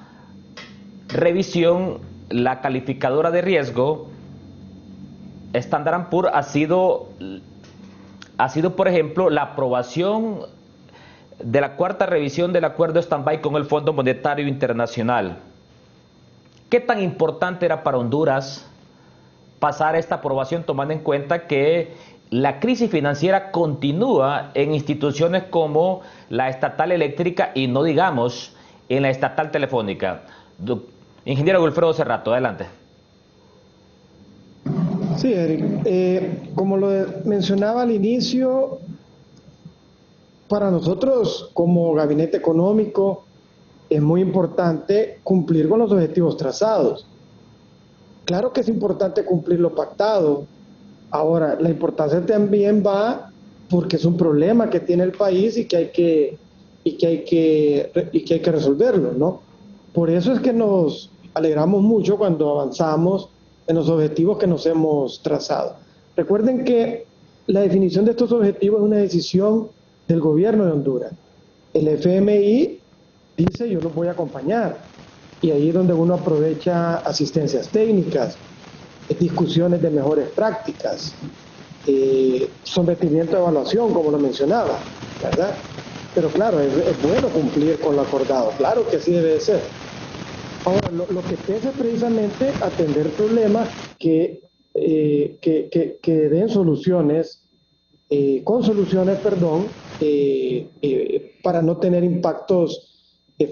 revisión, la calificadora de riesgo Standard & Poor's ha sido, por ejemplo, la aprobación de la cuarta revisión del acuerdo stand-by con el Fondo Monetario Internacional. ¿Qué tan importante era para Honduras pasar esta aprobación, tomando en cuenta que la crisis financiera continúa en instituciones como la estatal eléctrica y no digamos en la estatal telefónica? Ingeniero Wilfredo Cerrato, adelante. Sí, Eric, como lo mencionaba al inicio, para nosotros como gabinete económico es muy importante cumplir con los objetivos trazados. Claro que es importante cumplir lo pactado. Ahora, la importancia también va porque es un problema que tiene el país y que hay que resolverlo, ¿no? Por eso es que nos alegramos mucho cuando avanzamos en los objetivos que nos hemos trazado. Recuerden que la definición de estos objetivos es una decisión del gobierno de Honduras. El FMI dice: yo los voy a acompañar, y ahí es donde uno aprovecha asistencias técnicas, discusiones de mejores prácticas, sometimiento a evaluación, como lo mencionaba, ¿verdad? Pero claro, es bueno cumplir con lo acordado, claro que así debe de ser. Ahora, lo que pesa es precisamente atender problemas que den soluciones, para no tener impactos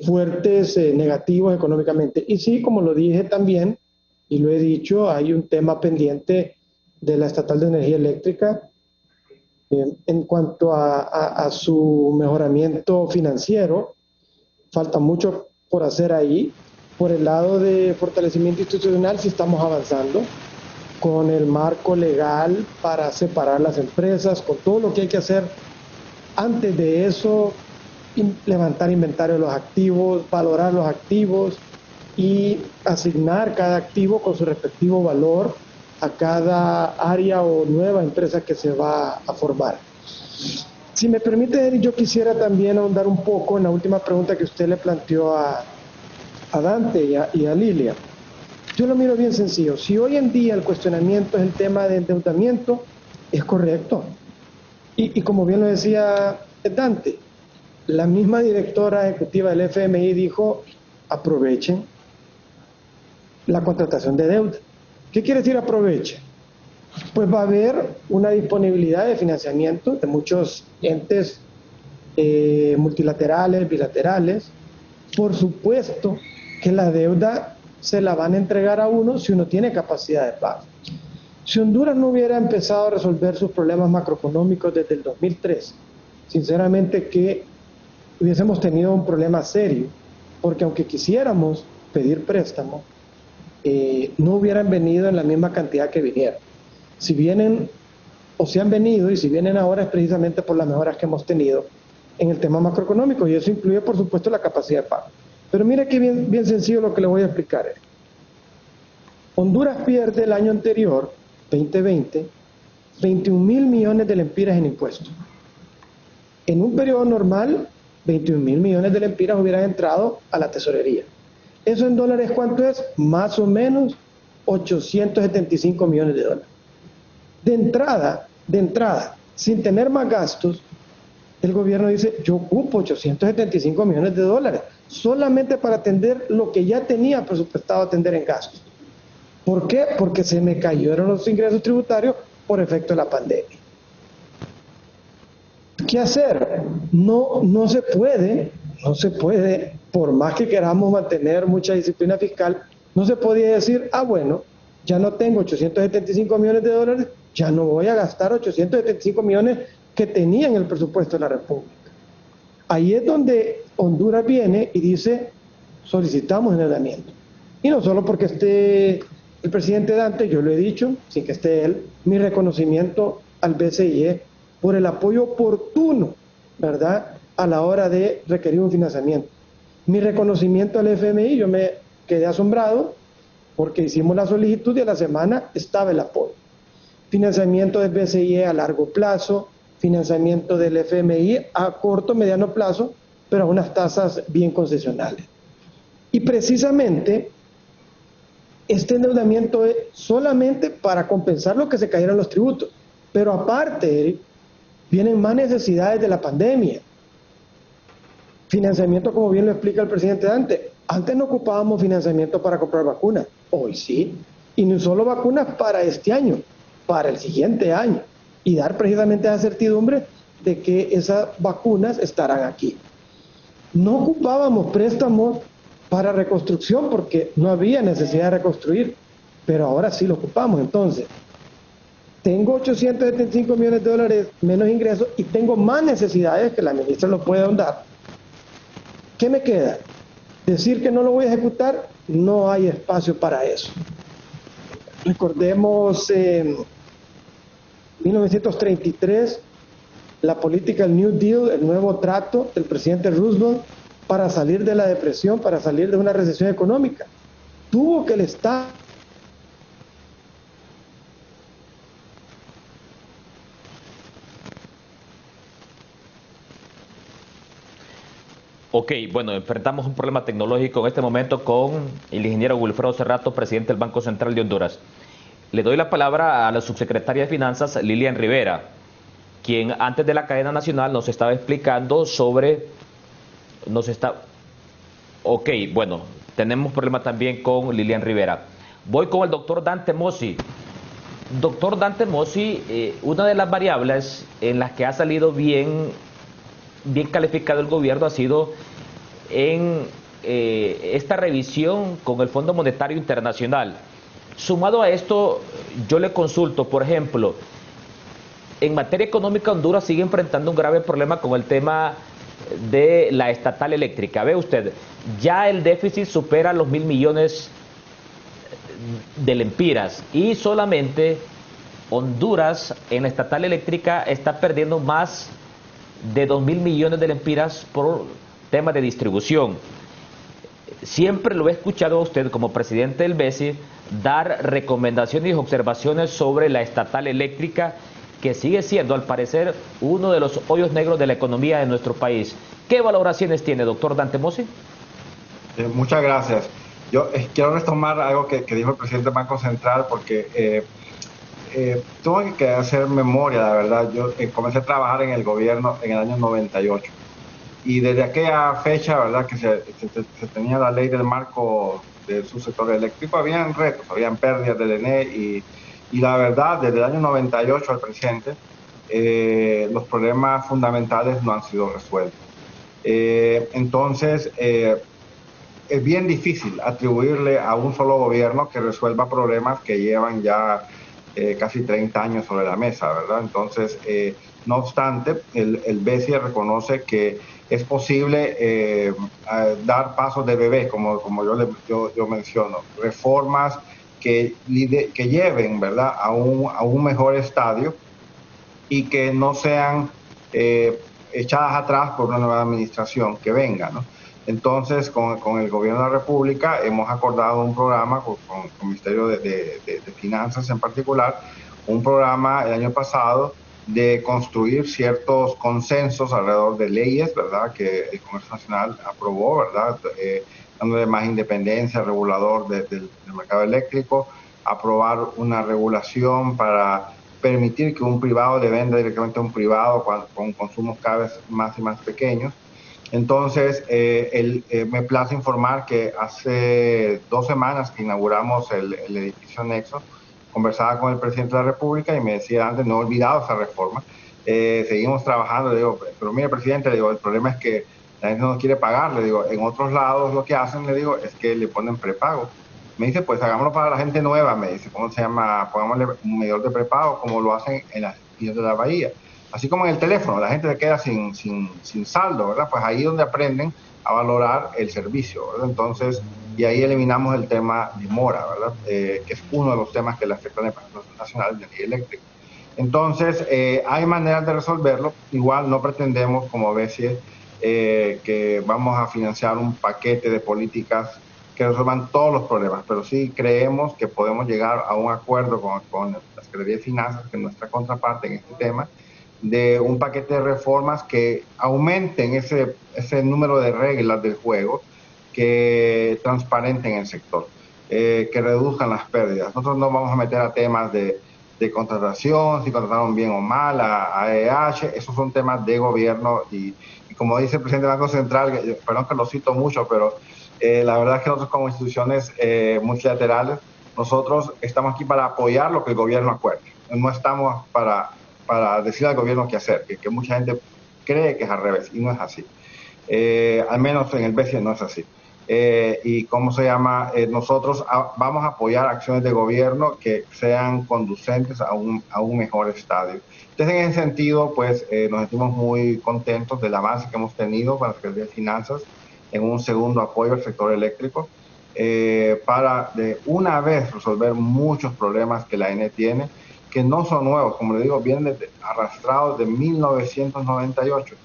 fuertes, negativos económicamente. Y sí, como lo dije también, y lo he dicho, hay un tema pendiente de la Estatal de Energía Eléctrica en cuanto a su mejoramiento financiero. Falta mucho por hacer ahí. Por el lado de fortalecimiento institucional sí estamos avanzando con el marco legal para separar las empresas, con todo lo que hay que hacer. Antes de eso, levantar inventario de los activos, valorar los activos y asignar cada activo con su respectivo valor a cada área o nueva empresa que se va a formar. Si me permite, Eric, yo quisiera también ahondar un poco en la última pregunta que usted le planteó a Dante y a Lilia. Yo lo miro bien sencillo. Si hoy en día el cuestionamiento es el tema de endeudamiento, es correcto. Y como bien lo decía Dante, la misma directora ejecutiva del FMI dijo: aprovechen la contratación de deuda. ¿Qué quiere decir aprovechen? Pues va a haber una disponibilidad de financiamiento de muchos entes multilaterales, bilaterales. Por supuesto que la deuda se la van a entregar a uno si uno tiene capacidad de pago. Si Honduras no hubiera empezado a resolver sus problemas macroeconómicos desde el 2003, sinceramente que hubiésemos tenido un problema serio, porque aunque quisiéramos pedir préstamo, no hubieran venido en la misma cantidad que vinieron. Si vienen o se han venido, y si vienen ahora, es precisamente por las mejoras que hemos tenido en el tema macroeconómico, y eso incluye, por supuesto, la capacidad de pago. Pero mire que bien sencillo lo que le voy a explicar. Honduras pierde el año anterior, 2020, 21.000 millones de lempiras en impuestos. En un periodo normal, 21.000 millones de lempiras hubieran entrado a la tesorería. ¿Eso en dólares cuánto es? Más o menos 875 millones de dólares. De entrada, sin tener más gastos, el gobierno dice, yo ocupo 875 millones de dólares solamente para atender lo que ya tenía presupuestado atender en gastos. ¿Por qué? Porque se me cayeron los ingresos tributarios por efecto de la pandemia. ¿Qué hacer? No se puede, por más que queramos mantener mucha disciplina fiscal, no se podía decir, bueno, ya no tengo 875 millones de dólares, ya no voy a gastar 875 millones que tenía en el presupuesto de la República. Ahí es donde Honduras viene y dice, solicitamos endeudamiento. Y no solo porque esté el presidente Dante, yo lo he dicho, sin que esté él, mi reconocimiento al BCIE por el apoyo oportuno, ¿verdad?, a la hora de requerir un financiamiento. Mi reconocimiento al FMI, yo me quedé asombrado porque hicimos la solicitud y a la semana estaba el apoyo. Financiamiento del BCIE a largo plazo, financiamiento del FMI a corto, mediano plazo, pero a unas tasas bien concesionales. Y precisamente este endeudamiento es solamente para compensar lo que se cayeron los tributos. Pero aparte, Eric, vienen más necesidades de la pandemia. Financiamiento, como bien lo explica el presidente Dante. Antes no ocupábamos financiamiento para comprar vacunas, hoy sí. Y no solo vacunas para este año, para el siguiente año. Y dar precisamente esa certidumbre de que esas vacunas estarán aquí. No ocupábamos préstamos para reconstrucción porque no había necesidad de reconstruir, pero ahora sí lo ocupamos. Entonces, tengo 875 millones de dólares menos ingresos y tengo más necesidades que la ministra lo puede ahondar. ¿Qué me queda? Decir que no lo voy a ejecutar, no hay espacio para eso. Recordemos 1933, la política del New Deal, el nuevo trato del presidente Roosevelt para salir de la depresión, para salir de una recesión económica. Tuvo que el Estado Ok, bueno, enfrentamos un problema tecnológico en este momento con el ingeniero Wilfredo Cerrato, presidente del Banco Central de Honduras. Le doy la palabra a la subsecretaria de Finanzas, Lilian Rivera, quien antes de la cadena nacional nos estaba explicando sobre... Ok, bueno, tenemos problema también con Lilian Rivera. Voy con el doctor Dante Mossi. Doctor Dante Mossi, una de las variables en las que ha salido bien calificado el gobierno ha sido en esta revisión con el Fondo Monetario Internacional. Sumado a esto, yo le consulto, por ejemplo, en materia económica Honduras sigue enfrentando un grave problema con el tema de la estatal eléctrica. Ve usted, ya el déficit supera los 1.000 millones de lempiras y solamente Honduras en la estatal eléctrica está perdiendo más de 2.000 millones de lempiras por temas de distribución. Siempre lo he escuchado a usted como presidente del BCE dar recomendaciones y observaciones sobre la estatal eléctrica, que sigue siendo al parecer uno de los hoyos negros de la economía de nuestro país. ¿Qué valoraciones tiene, doctor Dante Mossi? Muchas gracias. Yo quiero retomar algo que dijo el presidente del Banco Central porque tuve que hacer memoria, la verdad. Yo comencé a trabajar en el gobierno en el año 98 y desde aquella fecha, verdad, que se tenía la ley del marco del subsector eléctrico, habían retos, habían pérdidas del ENE y la verdad, desde el año 98 al presente, los problemas fundamentales no han sido resueltos. Entonces, es bien difícil atribuirle a un solo gobierno que resuelva problemas que llevan ya casi 30 años sobre la mesa, ¿verdad? Entonces, no obstante, el BCE reconoce que es posible dar pasos de bebé, como yo menciono, reformas que lleven, ¿verdad?, a un mejor estadio y que no sean echadas atrás por una nueva administración que venga, ¿no? Entonces, con el Gobierno de la República hemos acordado un programa con el Ministerio de Finanzas en particular, un programa el año pasado de construir ciertos consensos alrededor de leyes, ¿verdad?, que el Congreso Nacional aprobó, ¿verdad?, dándole más independencia al regulador del mercado eléctrico, aprobar una regulación para permitir que un privado le venda directamente a un privado con consumos cada vez más y más pequeños. Entonces, me place informar que hace 2 semanas que inauguramos el edificio Nexo, conversaba con el presidente de la República y me decía antes, no he olvidado esa reforma, seguimos trabajando. Le digo, pero mire, presidente, le digo, el problema es que la gente no quiere pagar. Le digo, en otros lados lo que hacen, le digo, es que le ponen prepago. Me dice, pues hagámoslo para la gente nueva, me dice, ¿cómo se llama? Pongámosle un medidor de prepago, como lo hacen en las islas de la bahía. Así como en el teléfono, la gente se queda sin saldo, ¿verdad? Pues ahí es donde aprenden a valorar el servicio, ¿verdad? Entonces, y ahí eliminamos el tema de mora, ¿verdad? Que es uno de los temas que le afectan al Plan Nacional de Energía Eléctrica. Entonces, hay maneras de resolverlo. Igual no pretendemos, como BESIE, que vamos a financiar un paquete de políticas que resuelvan todos los problemas, pero sí creemos que podemos llegar a un acuerdo con la Secretaría de Finanzas, que es nuestra contraparte en este tema, de un paquete de reformas que aumenten ese número de reglas del juego, que transparenten el sector, que reduzcan las pérdidas. Nosotros no vamos a meter a temas de contratación, si contrataron bien o mal, a AEH, esos son temas de gobierno y como dice el presidente del Banco Central, perdón que lo cito mucho, pero la verdad es que nosotros como instituciones multilaterales, nosotros estamos aquí para apoyar lo que el gobierno acuerde. No estamos para decir al gobierno qué hacer, que mucha gente cree que es al revés, y no es así. Al menos en el BESIE no es así. Y cómo se llama, nosotros vamos a apoyar acciones de gobierno que sean conducentes a un mejor estadio. Entonces, en ese sentido, pues nos sentimos muy contentos del avance que hemos tenido con la Secretaría de Finanzas en un segundo apoyo al sector eléctrico para de una vez resolver muchos problemas que la ANE tiene, que no son nuevos, como le digo, vienen arrastrados de 1998.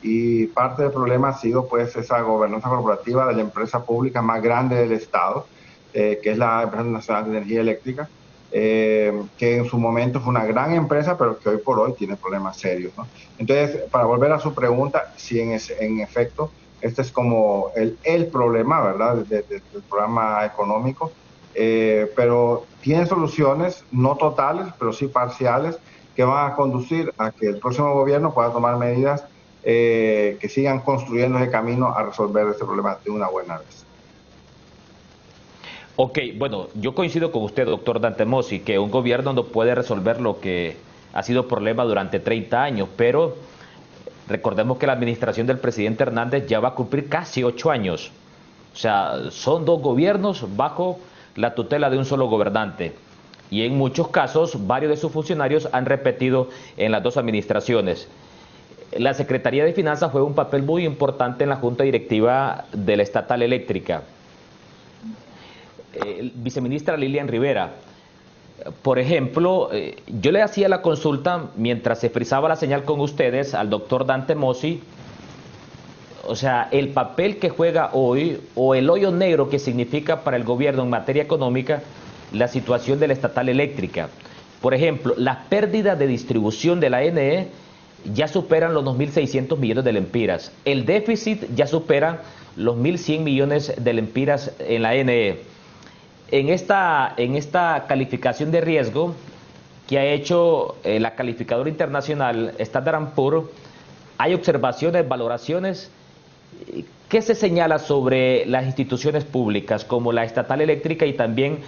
Y parte del problema ha sido pues esa gobernanza corporativa de la empresa pública más grande del Estado, que es la Empresa Nacional de Energía Eléctrica, que en su momento fue una gran empresa, pero que hoy por hoy tiene problemas serios, ¿no? Entonces, para volver a su pregunta, si en efecto, este es como el problema, ¿verdad?, del programa económico, pero tiene soluciones, no totales, pero sí parciales, que van a conducir a que el próximo gobierno pueda tomar medidas que sigan construyendo ese camino a resolver este problema de una buena vez. Ok, bueno, yo coincido con usted, doctor Dante Mossi, que un gobierno no puede resolver lo que ha sido problema durante 30 años, pero recordemos que la administración del presidente Hernández ya va a cumplir casi 8 años. O sea, son 2 gobiernos bajo la tutela de un solo gobernante. Y en muchos casos, varios de sus funcionarios han repetido en las 2 administraciones. La Secretaría de Finanzas juega un papel muy importante en la Junta Directiva de la Estatal Eléctrica. Viceministra Lilian Rivera, por ejemplo, yo le hacía la consulta mientras se frizaba la señal con ustedes al doctor Dante Mossi, o sea, el papel que juega hoy o el hoyo negro que significa para el gobierno en materia económica la situación de la Estatal Eléctrica. Por ejemplo, las pérdidas de distribución de la ANE ya superan los 2.600 millones de lempiras. El déficit ya supera los 1.100 millones de lempiras en la ANE. En esta calificación de riesgo que ha hecho la calificadora internacional Standard & Poor's, hay observaciones, valoraciones. ¿Qué se señala sobre las instituciones públicas como la Estatal Eléctrica y también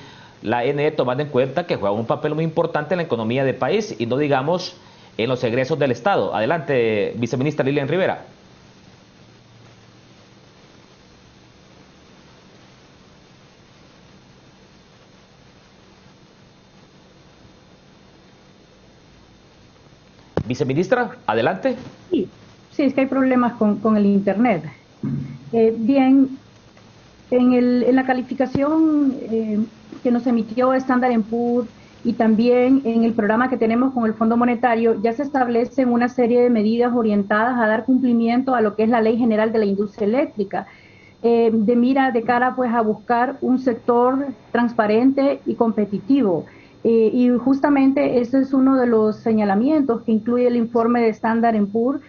la ANE, tomando en cuenta que juega un papel muy importante en la economía del país y no digamos en los egresos del Estado? Adelante, viceministra Lilian Rivera. Viceministra, adelante. Sí, es que hay problemas con el Internet. Bien, en la calificación que nos emitió Standard & Poor's y también en el programa que tenemos con el Fondo Monetario, ya se establecen una serie de medidas orientadas a dar cumplimiento a lo que es la Ley General de la Industria Eléctrica, de cara pues a buscar un sector transparente y competitivo. Y justamente ese es uno de los señalamientos que incluye el informe de Standard & Poor's.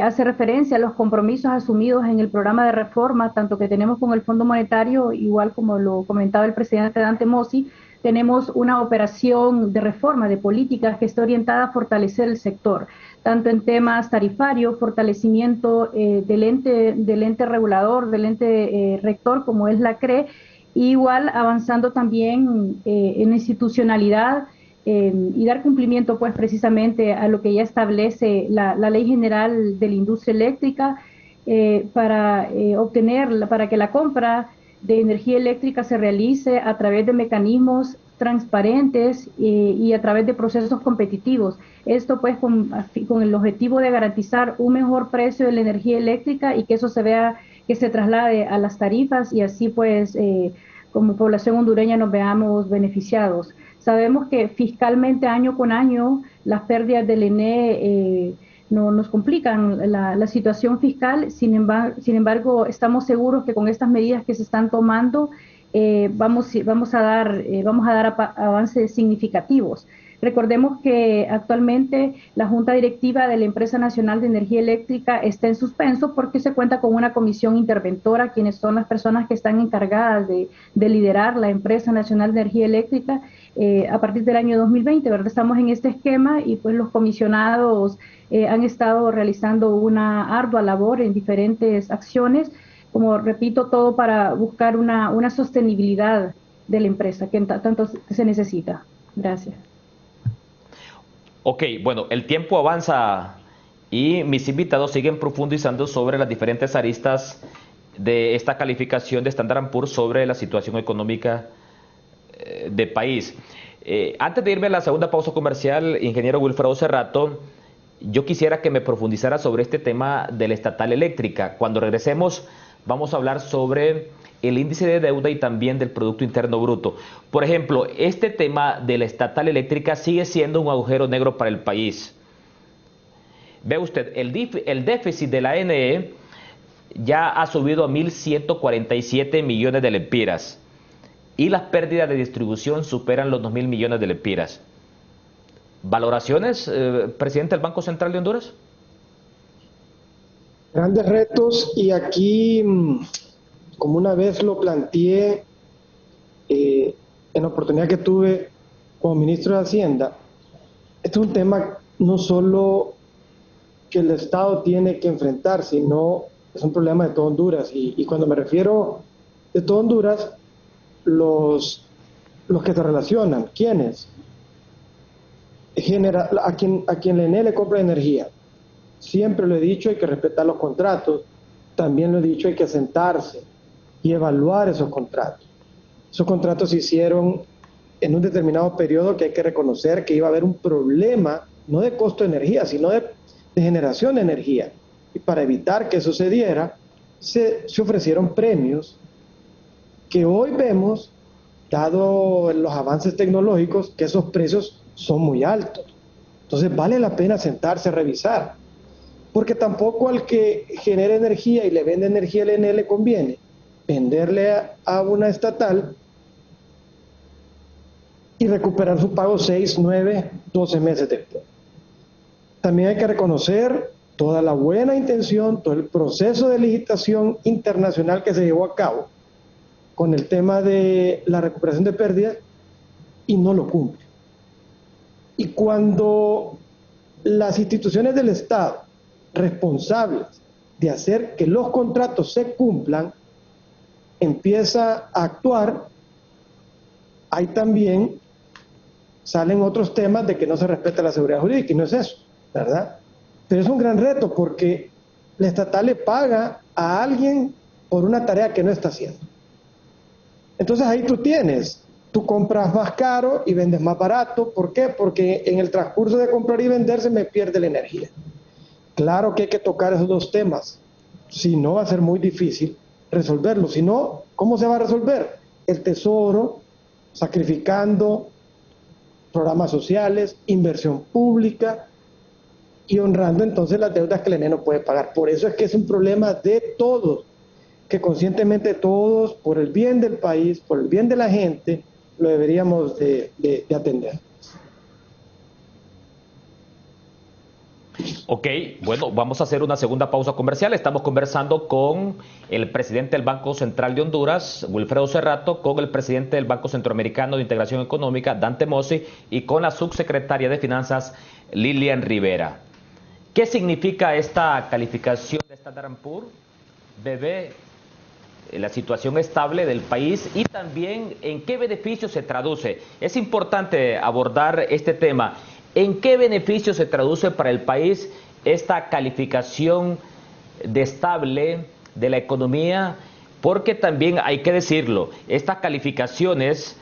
Hace referencia a los compromisos asumidos en el programa de reforma, tanto que tenemos con el Fondo Monetario, igual como lo comentaba el presidente Dante Mossi, tenemos una operación de reforma de políticas que está orientada a fortalecer el sector, tanto en temas tarifarios, fortalecimiento del ente regulador, del ente rector, como es la CRE, igual avanzando también en institucionalidad y dar cumplimiento pues precisamente a lo que ya establece la Ley General de la Industria Eléctrica para que la compra de energía eléctrica se realice a través de mecanismos transparentes y a través de procesos competitivos. Esto pues con el objetivo de garantizar un mejor precio de la energía eléctrica y que eso se vea, que se traslade a las tarifas y así pues como población hondureña nos veamos beneficiados. Sabemos que fiscalmente año con año las pérdidas del ENE no nos complican la situación fiscal, sin embargo estamos seguros que con estas medidas que se están tomando vamos a dar avances significativos. Recordemos que actualmente la Junta Directiva de la Empresa Nacional de Energía Eléctrica está en suspenso porque se cuenta con una comisión interventora, quienes son las personas que están encargadas de liderar la Empresa Nacional de Energía Eléctrica a partir del año 2020, ¿verdad? Estamos en este esquema y pues los comisionados han estado realizando una ardua labor en diferentes acciones, como repito, todo para buscar una sostenibilidad de la empresa que tanto se necesita. Gracias. Ok, bueno, el tiempo avanza y mis invitados siguen profundizando sobre las diferentes aristas de esta calificación de Standard & Poor's sobre la situación económica del país. Antes de irme a la segunda pausa comercial, ingeniero Wilfredo Cerrato, yo quisiera que me profundizara sobre este tema de la estatal eléctrica. Cuando regresemos vamos a hablar sobre el índice de deuda y también del Producto Interno Bruto. Por ejemplo, este tema de la estatal eléctrica sigue siendo un agujero negro para el país. Ve usted, el déficit de la ANE ya ha subido a 1.147 millones de lempiras y las pérdidas de distribución superan los 2.000 millones de lempiras. ¿Valoraciones, presidente del Banco Central de Honduras? Grandes retos, y aquí, como una vez lo planteé en la oportunidad que tuve como ministro de Hacienda, este es un tema no solo que el Estado tiene que enfrentar, sino es un problema de todo Honduras. Y cuando me refiero de todo Honduras, los que se relacionan, ¿quiénes? A quien la ENE le compra energía. Siempre lo he dicho, hay que respetar los contratos. También lo he dicho, hay que sentarse y evaluar esos contratos. Esos contratos se hicieron en un determinado periodo que hay que reconocer que iba a haber un problema, no de costo de energía, sino de generación de energía. Y para evitar que eso se diera, se ofrecieron premios que hoy vemos, dado los avances tecnológicos, que esos precios son muy altos. Entonces vale la pena sentarse a revisar, porque tampoco al que genera energía y le vende energía al ENE le conviene venderle a una estatal y recuperar su pago 6, 9, 12 meses después. También hay que reconocer toda la buena intención, todo el proceso de licitación internacional que se llevó a cabo con el tema de la recuperación de pérdidas y no lo cumple. Y cuando las instituciones del Estado responsables de hacer que los contratos se cumplan empieza a actuar, ahí también salen otros temas de que no se respeta la seguridad jurídica, y no es eso, ¿verdad? Pero es un gran reto porque la estatal le paga a alguien por una tarea que no está haciendo. Entonces ahí tú compras más caro y vendes más barato. ¿Por qué? Porque en el transcurso de comprar y vender se me pierde la energía. Claro que hay que tocar esos dos temas, si no va a ser muy difícil resolverlo. Si no, ¿cómo se va a resolver? El Tesoro, sacrificando programas sociales, inversión pública y honrando entonces las deudas que el ENE no puede pagar. Por eso es que es un problema de todos, que conscientemente todos, por el bien del país, por el bien de la gente, lo deberíamos de atender. Ok, bueno, vamos a hacer una segunda pausa comercial. Estamos conversando con el presidente del Banco Central de Honduras, Wilfredo Cerrato, con el presidente del Banco Centroamericano de Integración Económica, Dante Mossi, y con la subsecretaria de Finanzas, Lilian Rivera. ¿Qué significa esta calificación de Standard & Poor's? Bebé, la situación estable del país y también en qué beneficio se traduce. Es importante abordar este tema. ¿En qué beneficio se traduce para el país esta calificación de estable de la economía? Porque también hay que decirlo, estas calificaciones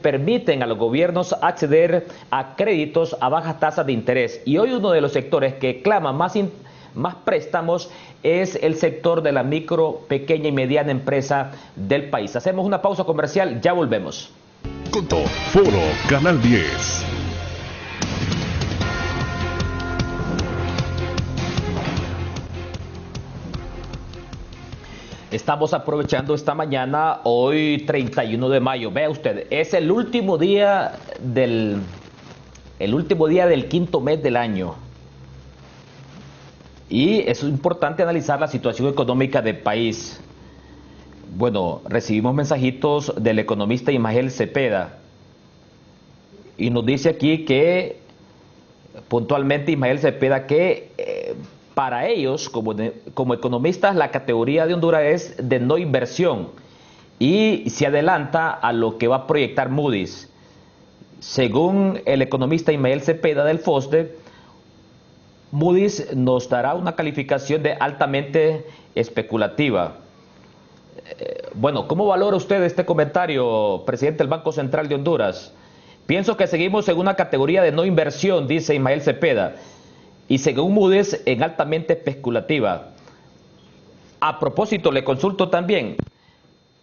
permiten a los gobiernos acceder a créditos a bajas tasas de interés. Y hoy uno de los sectores que clama más préstamos es el sector de la micro, pequeña y mediana empresa del país. Hacemos una pausa comercial, ya volvemos. Foro Canal 10. Estamos aprovechando esta mañana, hoy 31 de mayo. Vea usted, es el último día del quinto mes del año. Y es importante analizar la situación económica del país. Bueno, recibimos mensajitos del economista Ismael Cepeda. Y nos dice aquí que, puntualmente Ismael Cepeda, que para ellos, como economistas, la categoría de Honduras es de no inversión. Y se adelanta a lo que va a proyectar Moody's. Según el economista Ismael Cepeda del FOSDE, Moody's nos dará una calificación de altamente especulativa. Bueno, ¿cómo valora usted este comentario, presidente del Banco Central de Honduras? Pienso que seguimos en una categoría de no inversión, dice Ismael Cepeda, y según Moody's en altamente especulativa. A propósito, le consulto también,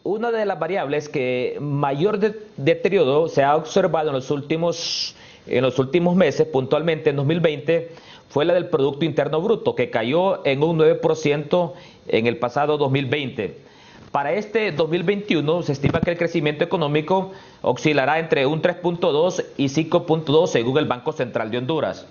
una de las variables que mayor deterioro se ha observado en los últimos meses, puntualmente en 2020, fue la del Producto Interno Bruto, que cayó en un 9% en el pasado 2020. Para este 2021 se estima que el crecimiento económico oscilará entre un 3.2 y 5.2 según el Banco Central de Honduras.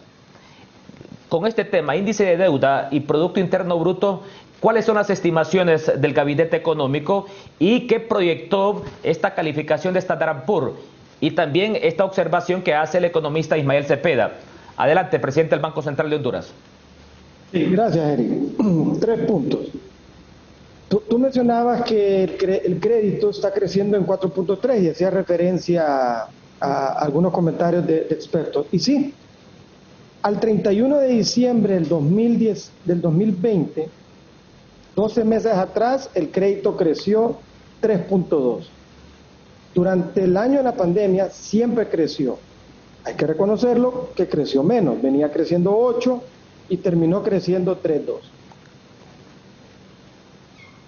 Con este tema, índice de deuda y Producto Interno Bruto, ¿cuáles son las estimaciones del Gabinete Económico y qué proyectó esta calificación de Standard & Poor's? Y también esta observación que hace el economista Ismael Cepeda. Adelante, presidente del Banco Central de Honduras. Sí, gracias, Eric. 3 puntos. Tú mencionabas que el crédito está creciendo en 4.3 y hacía referencia a algunos comentarios de expertos. Y sí, al 31 de diciembre del 2020, 12 meses atrás, el crédito creció 3.2. Durante el año de la pandemia siempre creció. Hay que reconocerlo que creció menos, venía creciendo 8 y terminó creciendo 3.2.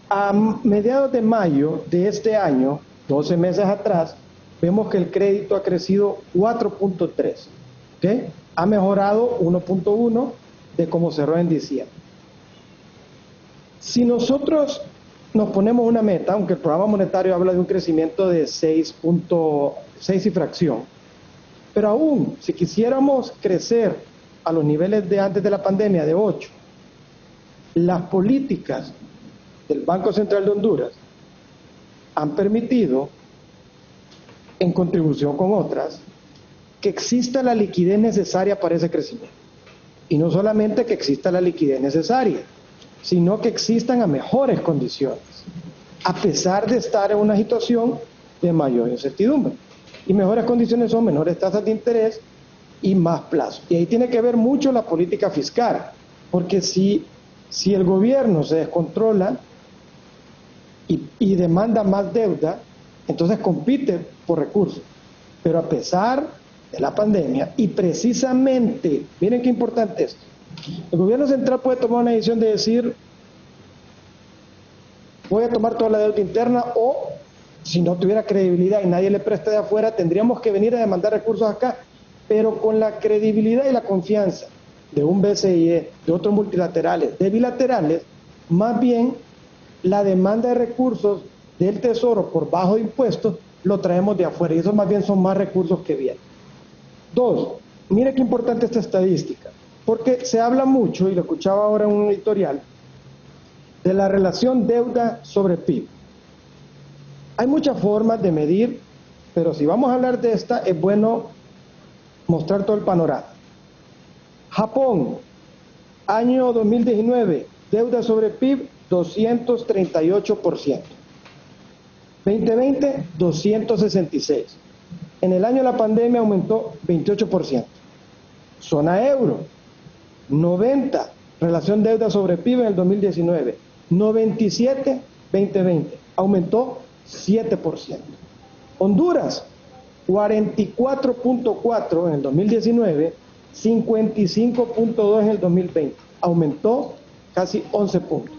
A mediados de mayo de este año, 12 meses atrás, vemos que el crédito ha crecido 4.3. ¿Okay? Ha mejorado 1.1 de cómo cerró en diciembre. Si nosotros nos ponemos una meta, aunque el programa monetario habla de un crecimiento de 6.6 y fracción, pero aún si quisiéramos crecer a los niveles de antes de la pandemia de 8, las políticas del Banco Central de Honduras han permitido, en contribución con otras, que exista la liquidez necesaria para ese crecimiento. Y no solamente que exista la liquidez necesaria, sino que existan a mejores condiciones, a pesar de estar en una situación de mayor incertidumbre. Y mejores condiciones son menores tasas de interés y más plazo. Y ahí tiene que ver mucho la política fiscal, porque si el gobierno se descontrola y demanda más deuda, entonces compite por recursos. Pero a pesar de la pandemia, y precisamente, miren qué importante es, el gobierno central puede tomar una decisión de decir, voy a tomar toda la deuda interna, o si no tuviera credibilidad y nadie le presta de afuera, tendríamos que venir a demandar recursos acá, pero con la credibilidad y la confianza de un BCIE, de otros multilaterales, de bilaterales, más bien la demanda de recursos del Tesoro por bajo impuestos lo traemos de afuera, y eso más bien son más recursos que vienen. 2, mire qué importante esta estadística. Porque se habla mucho, y lo escuchaba ahora en un editorial, de la relación deuda sobre PIB. Hay muchas formas de medir, pero si vamos a hablar de esta, es bueno mostrar todo el panorama. Japón, año 2019, deuda sobre PIB, 238%. 2020, 266%. En el año de la pandemia aumentó 28%. Zona euro, 90%. Relación deuda sobre PIB en el 2019. 97, 2020. Aumentó 7%. Honduras, 44.4 en el 2019, 55.2 en el 2020. Aumentó casi 11 puntos.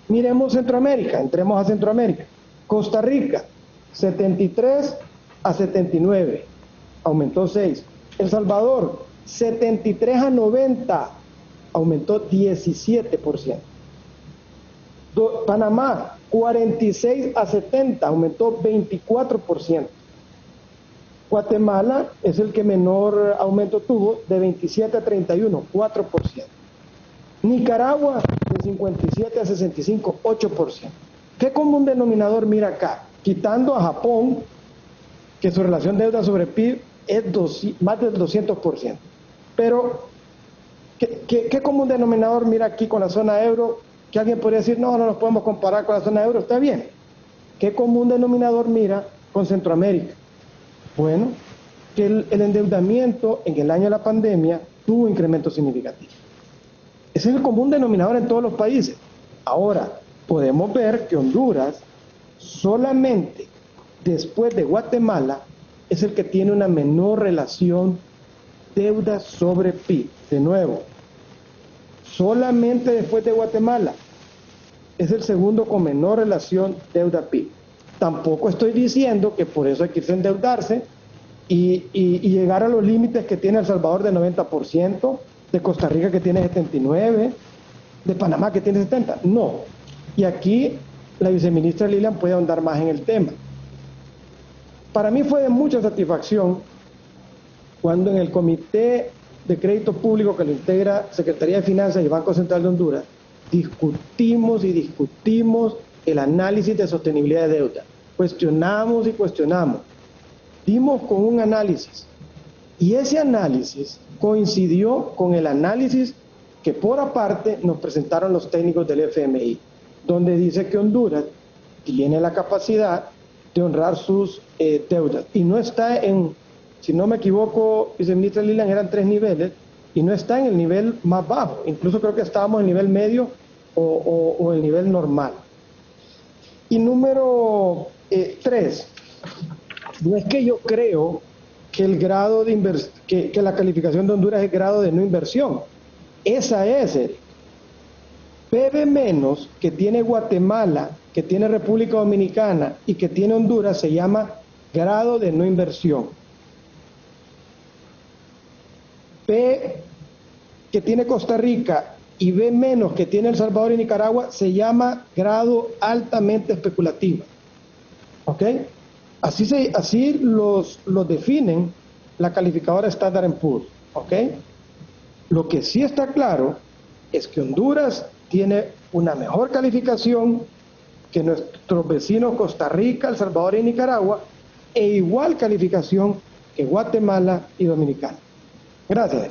Miremos Centroamérica, entremos a Centroamérica. Costa Rica, 73 a 79, aumentó 6. El Salvador, 73 a 90, aumentó 17%. Panamá, 46 a 70, aumentó 24%. Guatemala es el que menor aumento tuvo, de 27 a 31, 4%. Nicaragua, de 57 a 65, 8%. ¿Qué común denominador mira acá? Quitando a Japón, que su relación deuda sobre PIB es más del 200%. Pero, ¿qué común denominador mira aquí con la zona euro? Que alguien podría decir, no nos podemos comparar con la zona euro, está bien. ¿Qué común denominador mira con Centroamérica? Bueno, que el endeudamiento en el año de la pandemia tuvo incremento significativo. Ese es el común denominador en todos los países. Ahora, podemos ver que Honduras, solamente después de Guatemala, es el que tiene una menor relación deuda sobre PIB. De nuevo, solamente después de Guatemala es el segundo con menor relación deuda-PIB. Tampoco estoy diciendo que por eso hay que irse a endeudarse y llegar a los límites que tiene El Salvador de 90%, de Costa Rica que tiene 79%, de Panamá que tiene 70%. No. Y aquí la viceministra Lilian puede ahondar más en el tema. Para mí fue de mucha satisfacción cuando en el Comité de Crédito Público que lo integra Secretaría de Finanzas y Banco Central de Honduras, discutimos el análisis de sostenibilidad de deuda. Cuestionamos y cuestionamos. Dimos con un análisis y ese análisis coincidió con el análisis que por aparte nos presentaron los técnicos del FMI, donde dice que Honduras tiene la capacidad de honrar sus deudas y no está en, si no me equivoco, viceministra Lilian, eran 3 niveles y no está en el nivel más bajo, incluso creo que estábamos en el nivel medio o el nivel normal. Y número 3, no es que yo creo que el grado de que la calificación de Honduras es grado de no inversión, esa es el PB menos que tiene Guatemala, que tiene República Dominicana y que tiene Honduras se llama grado de no inversión. P que tiene Costa Rica y B menos que tiene El Salvador y Nicaragua se llama grado altamente especulativo. ¿Ok? Así los definen la calificadora Standard & Poor's. ¿Ok? Lo que sí está claro es que Honduras tiene una mejor calificación que nuestros vecinos Costa Rica, El Salvador y Nicaragua, e igual calificación que Guatemala y Dominicana. Gracias.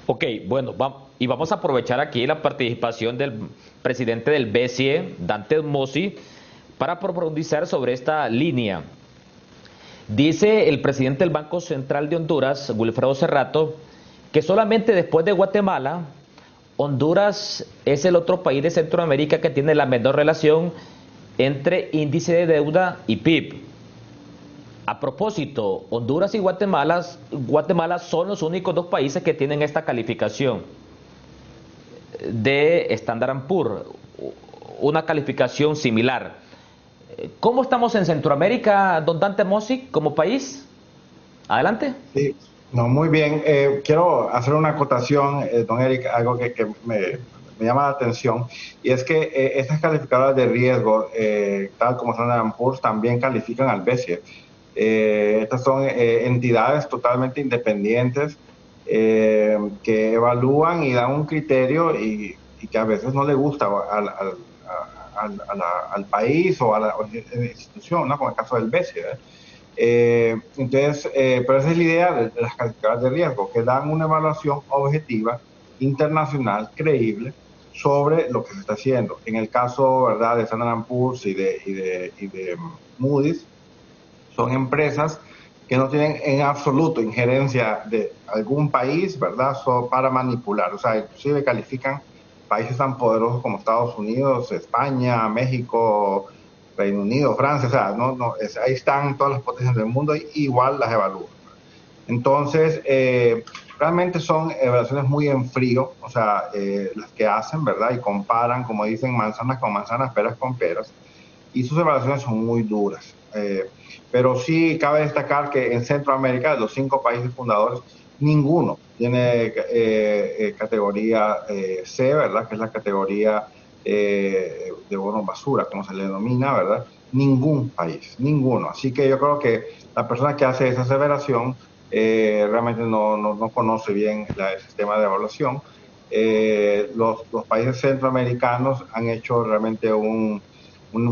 Ok, bueno, vamos a aprovechar aquí la participación del presidente del BCE, Dante Mossi, para profundizar sobre esta línea. Dice el presidente del Banco Central de Honduras, Wilfredo Cerrato, que solamente después de Guatemala, Honduras es el otro país de Centroamérica que tiene la menor relación entre índice de deuda y PIB. A propósito, Honduras y Guatemala son los únicos 2 países que tienen esta calificación de Standard & Poor's, una calificación similar. ¿Cómo estamos en Centroamérica, don Dante Mossi, como país? Adelante. Sí, no, muy bien. Quiero hacer una acotación, don Eric, algo que me llama la atención, y es que estas calificadoras de riesgo, tal como Standard & Poor's, también califican al BCE. Estas son entidades totalmente independientes que evalúan y dan un criterio y que a veces no le gusta al país o a la institución, ¿no? Como el caso del BCE, entonces, pero esa es la idea de las calificadoras de riesgo, que dan una evaluación objetiva, internacional, creíble, sobre lo que se está haciendo. En el caso, ¿verdad?, de Standard & Poor's y de Moody's, son empresas que no tienen en absoluto injerencia de algún país, ¿verdad?, para manipular. O sea, inclusive califican países tan poderosos como Estados Unidos, España, México, Reino Unido, Francia, o sea, ahí están todas las potencias del mundo y igual las evalúan. Entonces, realmente son evaluaciones muy en frío, o sea, las que hacen, ¿verdad? Y comparan, como dicen, manzanas con manzanas, peras con peras, y sus evaluaciones son muy duras. Pero sí cabe destacar que en Centroamérica, de los 5 países fundadores, ninguno tiene categoría C, ¿verdad?, que es la categoría de bonos basura, como se le denomina, ¿verdad? Ningún país, ninguno. Así que yo creo que la persona que hace esa aseveración realmente no conoce bien el sistema de evaluación. Los países centroamericanos han hecho realmente un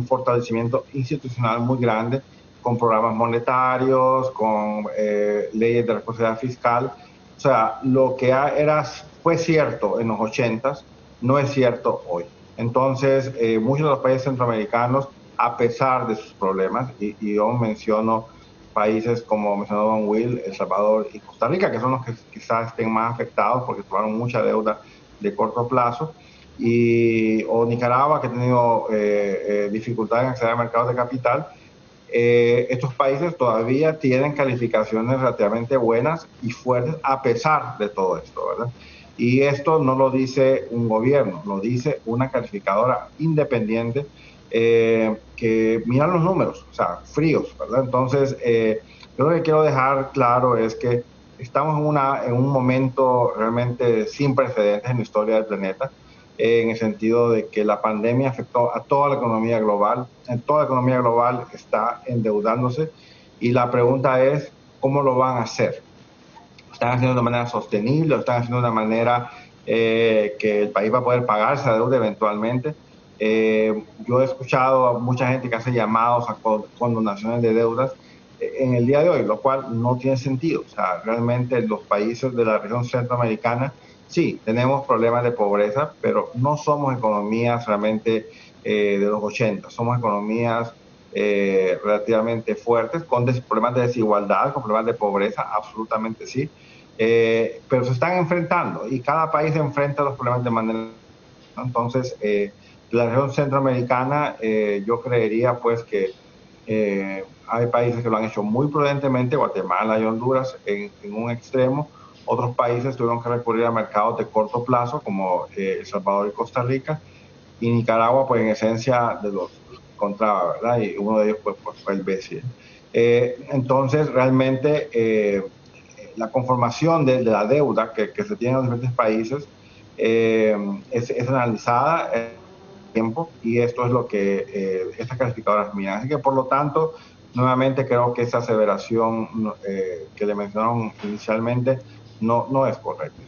fortalecimiento institucional muy grande, con programas monetarios, con leyes de responsabilidad fiscal. O sea, lo que fue cierto en los 80s no es cierto hoy. Entonces, muchos de los países centroamericanos, a pesar de sus problemas, y yo menciono países como mencionó Don Will, El Salvador y Costa Rica, que son los que quizás estén más afectados porque tomaron mucha deuda de corto plazo, o Nicaragua, que ha tenido dificultades en acceder a mercados de capital. Estos países todavía tienen calificaciones relativamente buenas y fuertes a pesar de todo esto, ¿verdad? Y esto no lo dice un gobierno, lo dice una calificadora independiente que mira los números, o sea, fríos, ¿verdad? Entonces, yo lo que quiero dejar claro es que estamos en un momento realmente sin precedentes en la historia del planeta, en el sentido de que la pandemia afectó a toda la economía global. Toda la economía global está endeudándose y la pregunta es, ¿cómo lo van a hacer? ¿Lo están haciendo de una manera sostenible? ¿Lo están haciendo de una manera que el país va a poder pagar esa deuda eventualmente? Yo he escuchado a mucha gente que hace llamados a condonaciones de deudas en el día de hoy, lo cual no tiene sentido. O sea, realmente los países de la región centroamericana sí, tenemos problemas de pobreza, pero no somos economías realmente de los 80, somos economías relativamente fuertes, con problemas de desigualdad, con problemas de pobreza, absolutamente sí, pero se están enfrentando y cada país enfrenta los problemas de manera... Entonces, la región centroamericana, yo creería pues que hay países que lo han hecho muy prudentemente, Guatemala y Honduras en un extremo. Otros países tuvieron que recurrir a mercados de corto plazo, como El Salvador y Costa Rica, y Nicaragua, pues en esencia de los encontraba, ¿verdad? Y uno de ellos pues fue el BCE. Entonces, realmente la conformación de la deuda que se tiene en los diferentes países es analizada en tiempo, y esto es lo que estas calificadoras miran. Así que, por lo tanto, nuevamente creo que esa aseveración que le mencionaron inicialmente no es correcto.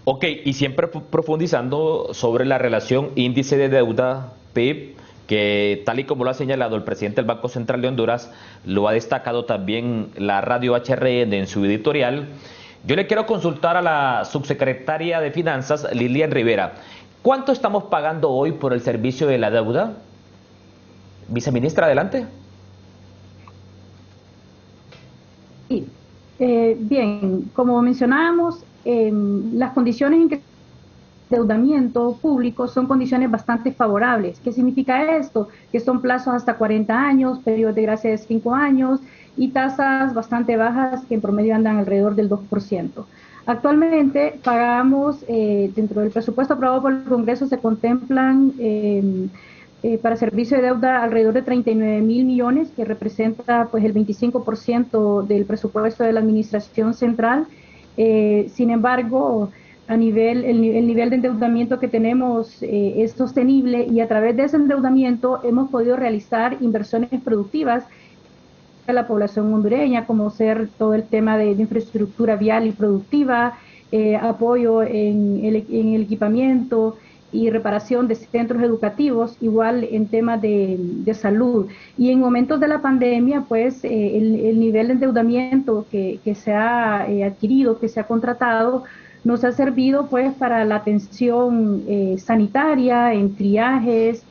Ok, y siempre profundizando sobre la relación índice de deuda PIB, que tal y como lo ha señalado el presidente del Banco Central de Honduras, lo ha destacado también la radio HRN en su editorial. Yo le quiero consultar a la subsecretaria de Finanzas, Lilian Rivera. ¿Cuánto estamos pagando hoy por el servicio de la deuda? Viceministra, adelante. Sí. Bien, como mencionábamos, las condiciones en que endeudamiento público son condiciones bastante favorables. ¿Qué significa esto? Que son plazos hasta 40 años, periodos de gracia de 5 años y tasas bastante bajas que en promedio andan alrededor del 2%. Actualmente pagamos, dentro del presupuesto aprobado por el Congreso se contemplan para servicio de deuda alrededor de 39.000 millones, que representa pues el 25% del presupuesto de la Administración Central. Sin embargo, el nivel de endeudamiento que tenemos es sostenible, y a través de ese endeudamiento hemos podido realizar inversiones productivas la población hondureña, como ser todo el tema de infraestructura vial y productiva, apoyo en el equipamiento y reparación de centros educativos, igual en temas de salud. Y en momentos de la pandemia, pues el nivel de endeudamiento que se ha adquirido, que se ha contratado, nos ha servido pues para la atención sanitaria, en triajes,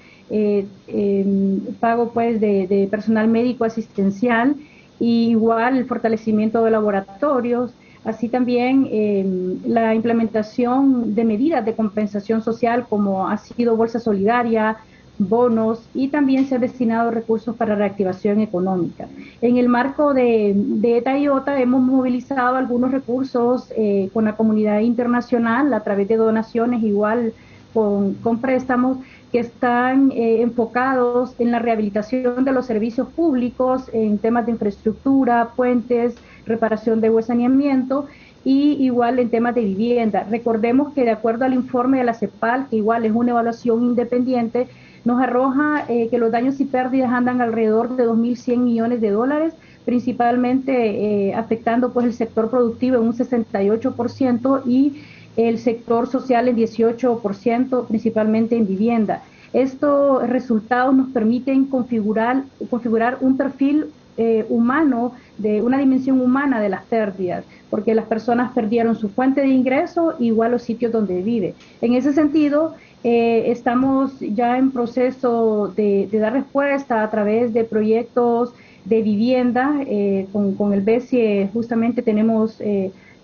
pago pues de personal médico asistencial, y igual el fortalecimiento de laboratorios, así también la implementación de medidas de compensación social como ha sido bolsa solidaria, bonos, y también se han destinado recursos para reactivación económica. En el marco de ETA y OTA hemos movilizado algunos recursos con la comunidad internacional a través de donaciones, igual con préstamos que están enfocados en la rehabilitación de los servicios públicos, en temas de infraestructura, puentes, reparación de saneamiento, y igual en temas de vivienda. Recordemos que de acuerdo al informe de la CEPAL, que igual es una evaluación independiente, nos arroja que los daños y pérdidas andan alrededor de 2.100 millones de dólares, principalmente afectando pues el sector productivo en un 68% y el sector social en 18%, principalmente en vivienda. Estos resultados nos permiten configurar un perfil humano, de una dimensión humana de las pérdidas, porque las personas perdieron su fuente de ingreso, igual los sitios donde vive. En ese sentido, estamos ya en proceso de dar respuesta a través de proyectos de vivienda. Con el BESIE justamente tenemos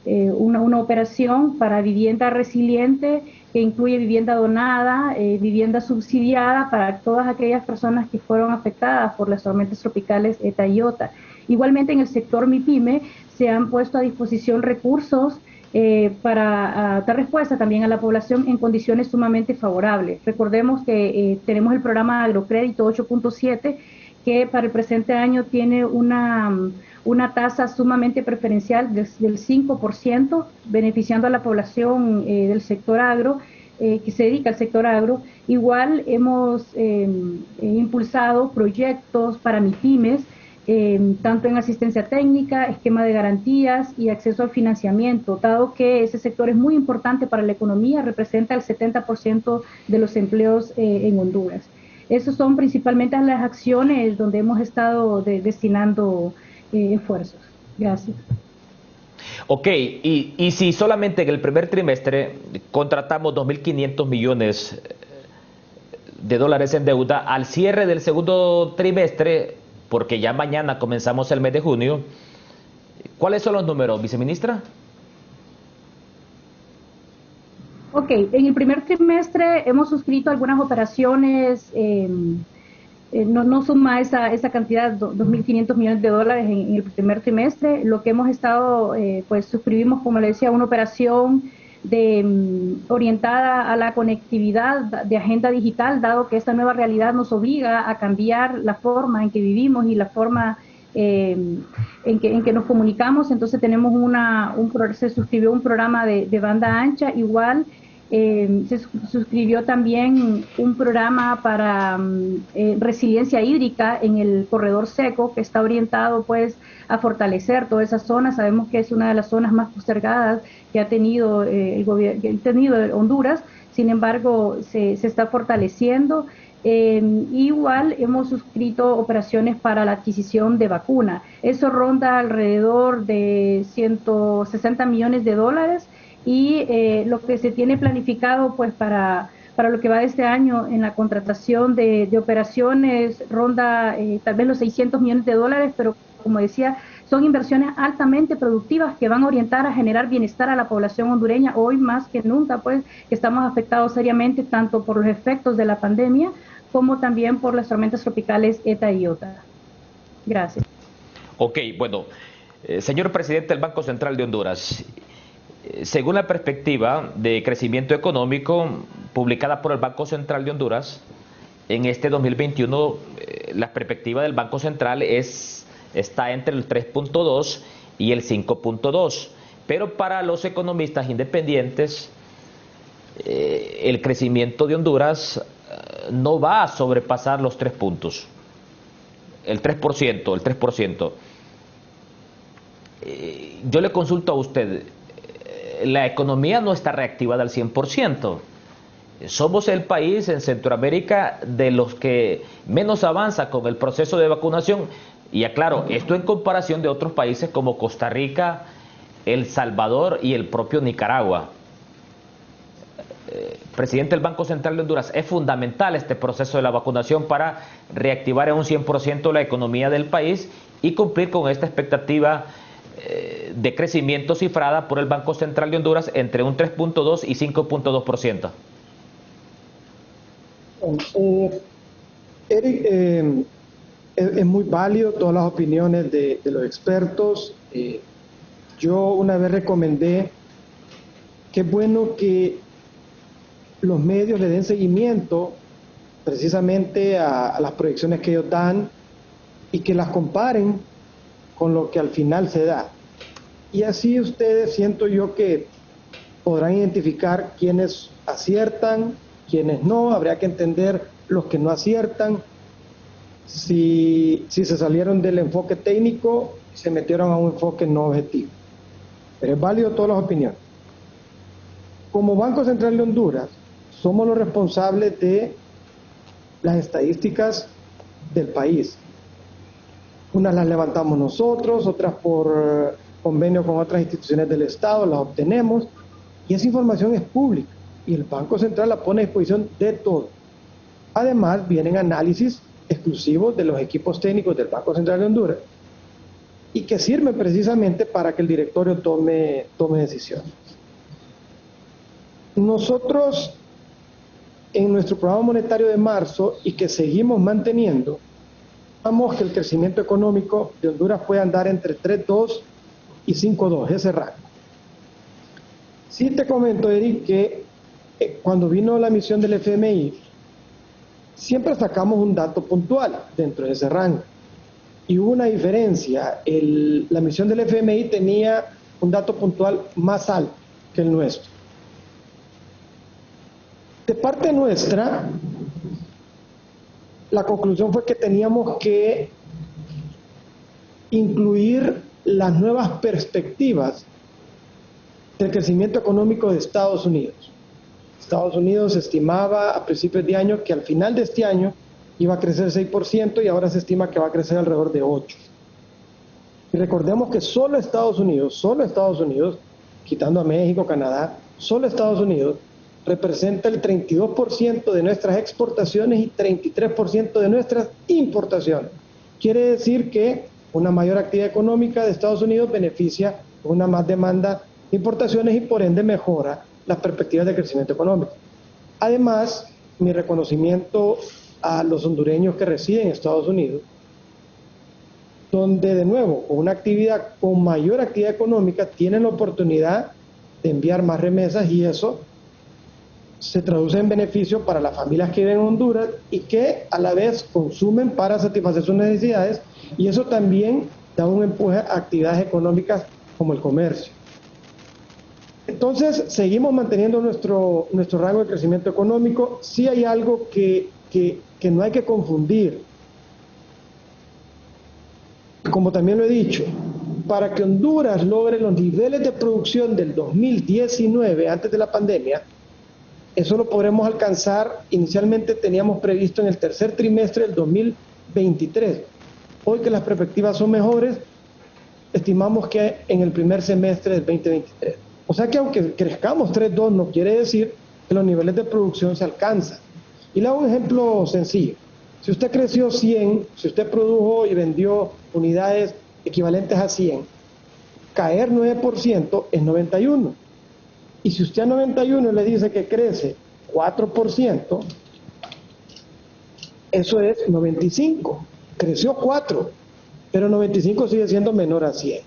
una operación para vivienda resiliente que incluye vivienda donada, vivienda subsidiada para todas aquellas personas que fueron afectadas por las tormentas tropicales ETA y OTA. Igualmente en el sector MIPYME se han puesto a disposición recursos para dar respuesta también a la población en condiciones sumamente favorables. Recordemos que tenemos el programa Agrocrédito 8.7, que para el presente año tiene una tasa sumamente preferencial del 5%, beneficiando a la población del sector agro, que se dedica al sector agro. Igual hemos impulsado proyectos para MIPYMES, tanto en asistencia técnica, esquema de garantías y acceso al financiamiento, dado que ese sector es muy importante para la economía, representa el 70% de los empleos en Honduras. Esas son principalmente las acciones donde hemos estado destinando esfuerzos. Gracias. Ok, y si solamente en el primer trimestre contratamos 2.500 millones de dólares en deuda, al cierre del segundo trimestre, porque ya mañana comenzamos el mes de junio, ¿cuáles son los números, viceministra? Ok, en el primer trimestre hemos suscrito algunas operaciones, no suma esa cantidad, 2.500 millones de dólares en el primer trimestre. Lo que hemos estado, pues suscribimos, como le decía, una operación orientada a la conectividad de agenda digital, dado que esta nueva realidad nos obliga a cambiar la forma en que vivimos y la forma en que nos comunicamos. Entonces tenemos se suscribió un programa de banda ancha. Igual se suscribió también un programa para resiliencia hídrica en el corredor seco, que está orientado pues a fortalecer toda esa zona. Sabemos que es una de las zonas más postergadas que ha tenido Honduras. Sin embargo, se está fortaleciendo. Igual hemos suscrito operaciones para la adquisición de vacuna. Eso ronda alrededor de 160 millones de dólares. Y lo que se tiene planificado pues para lo que va de este año en la contratación de operaciones ronda tal vez los 600 millones de dólares, pero como decía, son inversiones altamente productivas que van a orientar a generar bienestar a la población hondureña, hoy más que nunca, pues que estamos afectados seriamente tanto por los efectos de la pandemia como también por las tormentas tropicales ETA y OTA. Gracias. Ok, bueno, señor presidente del Banco Central de Honduras, según la perspectiva de crecimiento económico publicada por el Banco Central de Honduras, en este 2021 la perspectiva del Banco Central está entre el 3.2 y el 5.2, pero para los economistas independientes el crecimiento de Honduras no va a sobrepasar los 3 puntos. el 3%. Yo le consulto a usted, la economía no está reactivada al 100%. Somos el país en Centroamérica de los que menos avanza con el proceso de vacunación. Y aclaro, esto en comparación de otros países como Costa Rica, El Salvador y el propio Nicaragua. Presidente del Banco Central de Honduras, es fundamental este proceso de la vacunación para reactivar en un 100% la economía del país y cumplir con esta expectativa de crecimiento cifrada por el Banco Central de Honduras entre un 3.2 y 5.2%. Eric, es muy válido todas las opiniones de los expertos. Yo una vez recomendé que es bueno que los medios le den seguimiento precisamente a las proyecciones que ellos dan y que las comparen con lo que al final se da. Y así ustedes, siento yo, que podrán identificar quiénes aciertan, quiénes no. Habría que entender los que no aciertan, si se salieron del enfoque técnico y se metieron a un enfoque no objetivo. Pero es válido todas las opiniones. Como Banco Central de Honduras, somos los responsables de las estadísticas del país. Unas las levantamos nosotros, otras por convenio con otras instituciones del Estado, las obtenemos, y esa información es pública, y el Banco Central la pone a disposición de todo. Además, vienen análisis exclusivos de los equipos técnicos del Banco Central de Honduras, y que sirven precisamente para que el directorio tome decisiones. Nosotros, en nuestro programa monetario de marzo, y que seguimos manteniendo, que el crecimiento económico de Honduras puede andar entre 3.2 y 5.2, ese rango. Sí te comento, Eric, que cuando vino la misión del FMI, siempre sacamos un dato puntual dentro de ese rango. Y hubo una diferencia. La misión del FMI tenía un dato puntual más alto que el nuestro. De parte nuestra, la conclusión fue que teníamos que incluir las nuevas perspectivas del crecimiento económico de Estados Unidos. Estados Unidos estimaba a principios de año que al final de este año iba a crecer 6% y ahora se estima que va a crecer alrededor de 8%. Y recordemos que solo Estados Unidos, quitando a México, Canadá, solo Estados Unidos representa el 32% de nuestras exportaciones y 33% de nuestras importaciones. Quiere decir que una mayor actividad económica de Estados Unidos beneficia una más demanda de importaciones y por ende mejora las perspectivas de crecimiento económico. Además, mi reconocimiento a los hondureños que residen en Estados Unidos, donde de nuevo, con mayor actividad económica, tienen la oportunidad de enviar más remesas y eso se traduce en beneficio para las familias que viven en Honduras y que a la vez consumen para satisfacer sus necesidades, y eso también da un empuje a actividades económicas como el comercio. Entonces, seguimos manteniendo nuestro rango de crecimiento económico. Sí hay algo que no hay que confundir. Como también lo he dicho, para que Honduras logre los niveles de producción del 2019, antes de la pandemia, eso lo podremos alcanzar. Inicialmente teníamos previsto en el tercer trimestre del 2023. Hoy que las perspectivas son mejores, estimamos que en el primer semestre del 2023. O sea que aunque crezcamos 3.2, no quiere decir que los niveles de producción se alcanzan. Y le hago un ejemplo sencillo. Si usted creció 100, si usted produjo y vendió unidades equivalentes a 100, caer 9% es 91. Y si usted a 91 le dice que crece 4%, eso es 95. Creció 4, pero 95 sigue siendo menor a 100.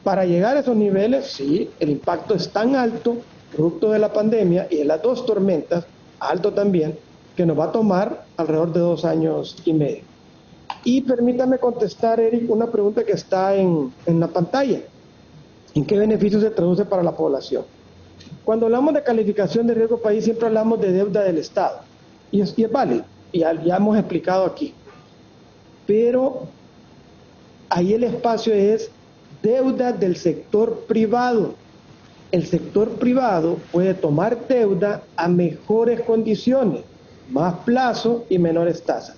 Para llegar a esos niveles, sí, el impacto es tan alto, producto de la pandemia y de las dos tormentas, alto también, que nos va a tomar alrededor de 2 años y medio. Y permítame contestar, Eric, una pregunta que está en la pantalla. ¿En qué beneficio se traduce para la población? Cuando hablamos de calificación de riesgo país, siempre hablamos de deuda del Estado. Y es válido, y ya hemos explicado aquí. Pero Ahí el espacio es deuda del sector privado. El sector privado puede tomar deuda a mejores condiciones, más plazo y menores tasas.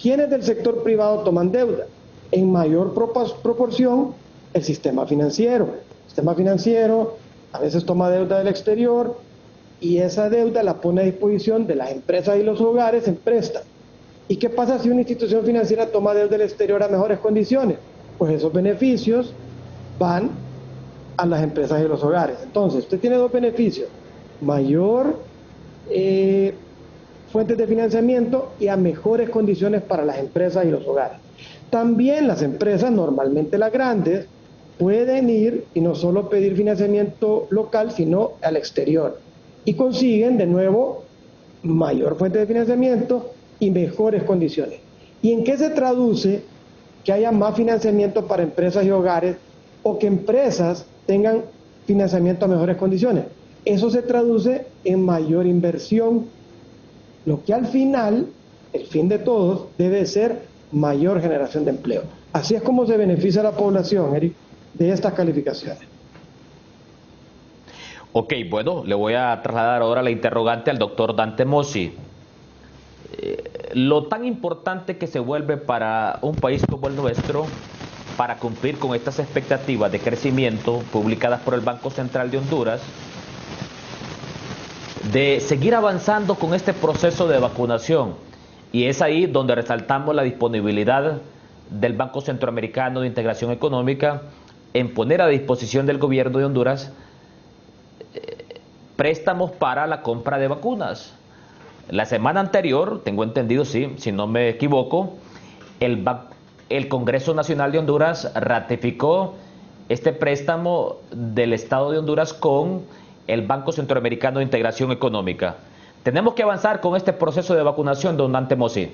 ¿Quiénes del sector privado toman deuda? En mayor proporción, el sistema financiero. El sistema financiero a veces toma deuda del exterior y esa deuda la pone a disposición de las empresas y los hogares en préstamo. ¿Y qué pasa si una institución financiera toma deuda del exterior a mejores condiciones? Pues esos beneficios van a las empresas y los hogares. Entonces, usted tiene dos beneficios: mayor fuentes de financiamiento y a mejores condiciones para las empresas y los hogares. También las empresas, normalmente las grandes, pueden ir y no solo pedir financiamiento local, sino al exterior. Y consiguen de nuevo mayor fuente de financiamiento y mejores condiciones. ¿Y en qué se traduce que haya más financiamiento para empresas y hogares o que empresas tengan financiamiento a mejores condiciones? Eso se traduce en mayor inversión, lo que al final, el fin de todos, debe ser mayor generación de empleo. Así es como se beneficia a la población, Eric, de estas calificaciones. Ok, bueno, le voy a trasladar ahora la interrogante al doctor Dante Mossi. Lo tan importante que se vuelve para un país como el nuestro para cumplir con estas expectativas de crecimiento publicadas por el Banco Central de Honduras, de seguir avanzando con este proceso de vacunación. Y es ahí donde resaltamos la disponibilidad del Banco Centroamericano de Integración Económica en poner a disposición del gobierno de Honduras préstamos para la compra de vacunas. La semana anterior, tengo entendido, sí, si no me equivoco, el Congreso Nacional de Honduras ratificó este préstamo del Estado de Honduras con el Banco Centroamericano de Integración Económica. Tenemos que avanzar con este proceso de vacunación, don Dante Mossi.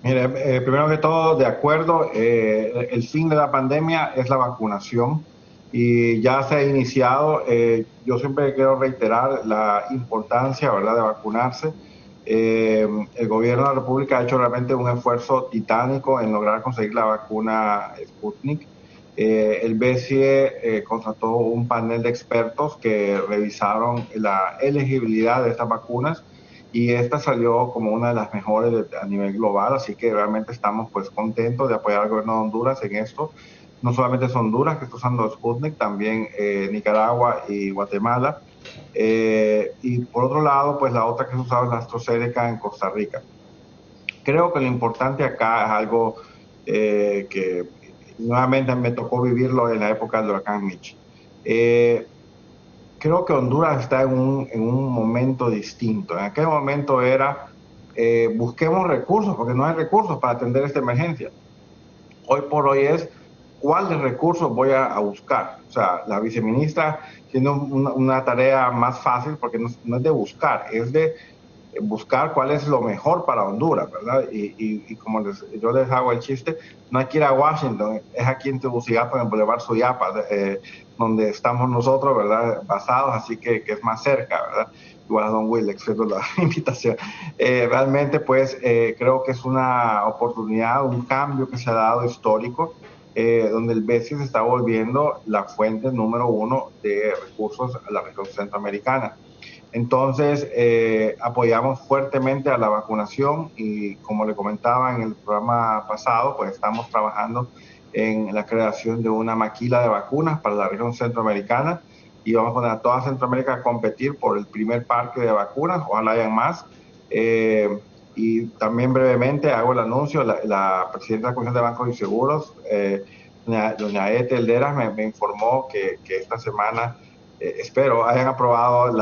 Mire, primero que todo, de acuerdo, el fin de la pandemia es la vacunación y ya se ha iniciado. Yo siempre quiero reiterar la importancia, ¿verdad?, de vacunarse. El gobierno de la República ha hecho realmente un esfuerzo titánico en lograr conseguir la vacuna Sputnik. El BCE contrató un panel de expertos que revisaron la elegibilidad de estas vacunas y esta salió como una de las mejores a nivel global, así que realmente estamos pues contentos de apoyar al gobierno de Honduras en esto. No solamente es Honduras que está usando Sputnik, también Nicaragua y Guatemala. Y por otro lado, pues la otra que se usaba es la AstraZeneca en Costa Rica. Creo que lo importante acá es algo que nuevamente me tocó vivirlo en la época del huracán Mitch. Creo que Honduras está en un momento distinto. En aquel momento era busquemos recursos, porque no hay recursos para atender esta emergencia. Hoy por hoy es cuáles recursos voy a buscar. O sea, la viceministra tiene una tarea más fácil porque no es de buscar, es de buscar cuál es lo mejor para Honduras, ¿verdad? Y como yo les hago el chiste, no hay que ir a Washington, es aquí en Tegucigalpa, en el Boulevard Suyapa, donde estamos nosotros, ¿verdad?, basados, así que es más cerca, ¿verdad? Igual a don Will, excepto la invitación. Realmente, pues, creo que es una oportunidad, un cambio que se ha dado histórico, donde el BCE se está volviendo la fuente número uno de recursos a la región centroamericana. Entonces, apoyamos fuertemente a la vacunación y, como le comentaba en el programa pasado, pues estamos trabajando en la creación de una maquila de vacunas para la región centroamericana y vamos a poner a toda Centroamérica a competir por el primer parque de vacunas, ojalá hayan más. Y también brevemente hago el anuncio, la presidenta de la Comisión de Bancos y Seguros, doña Ete Elderas, me informó que esta semana espero hayan aprobado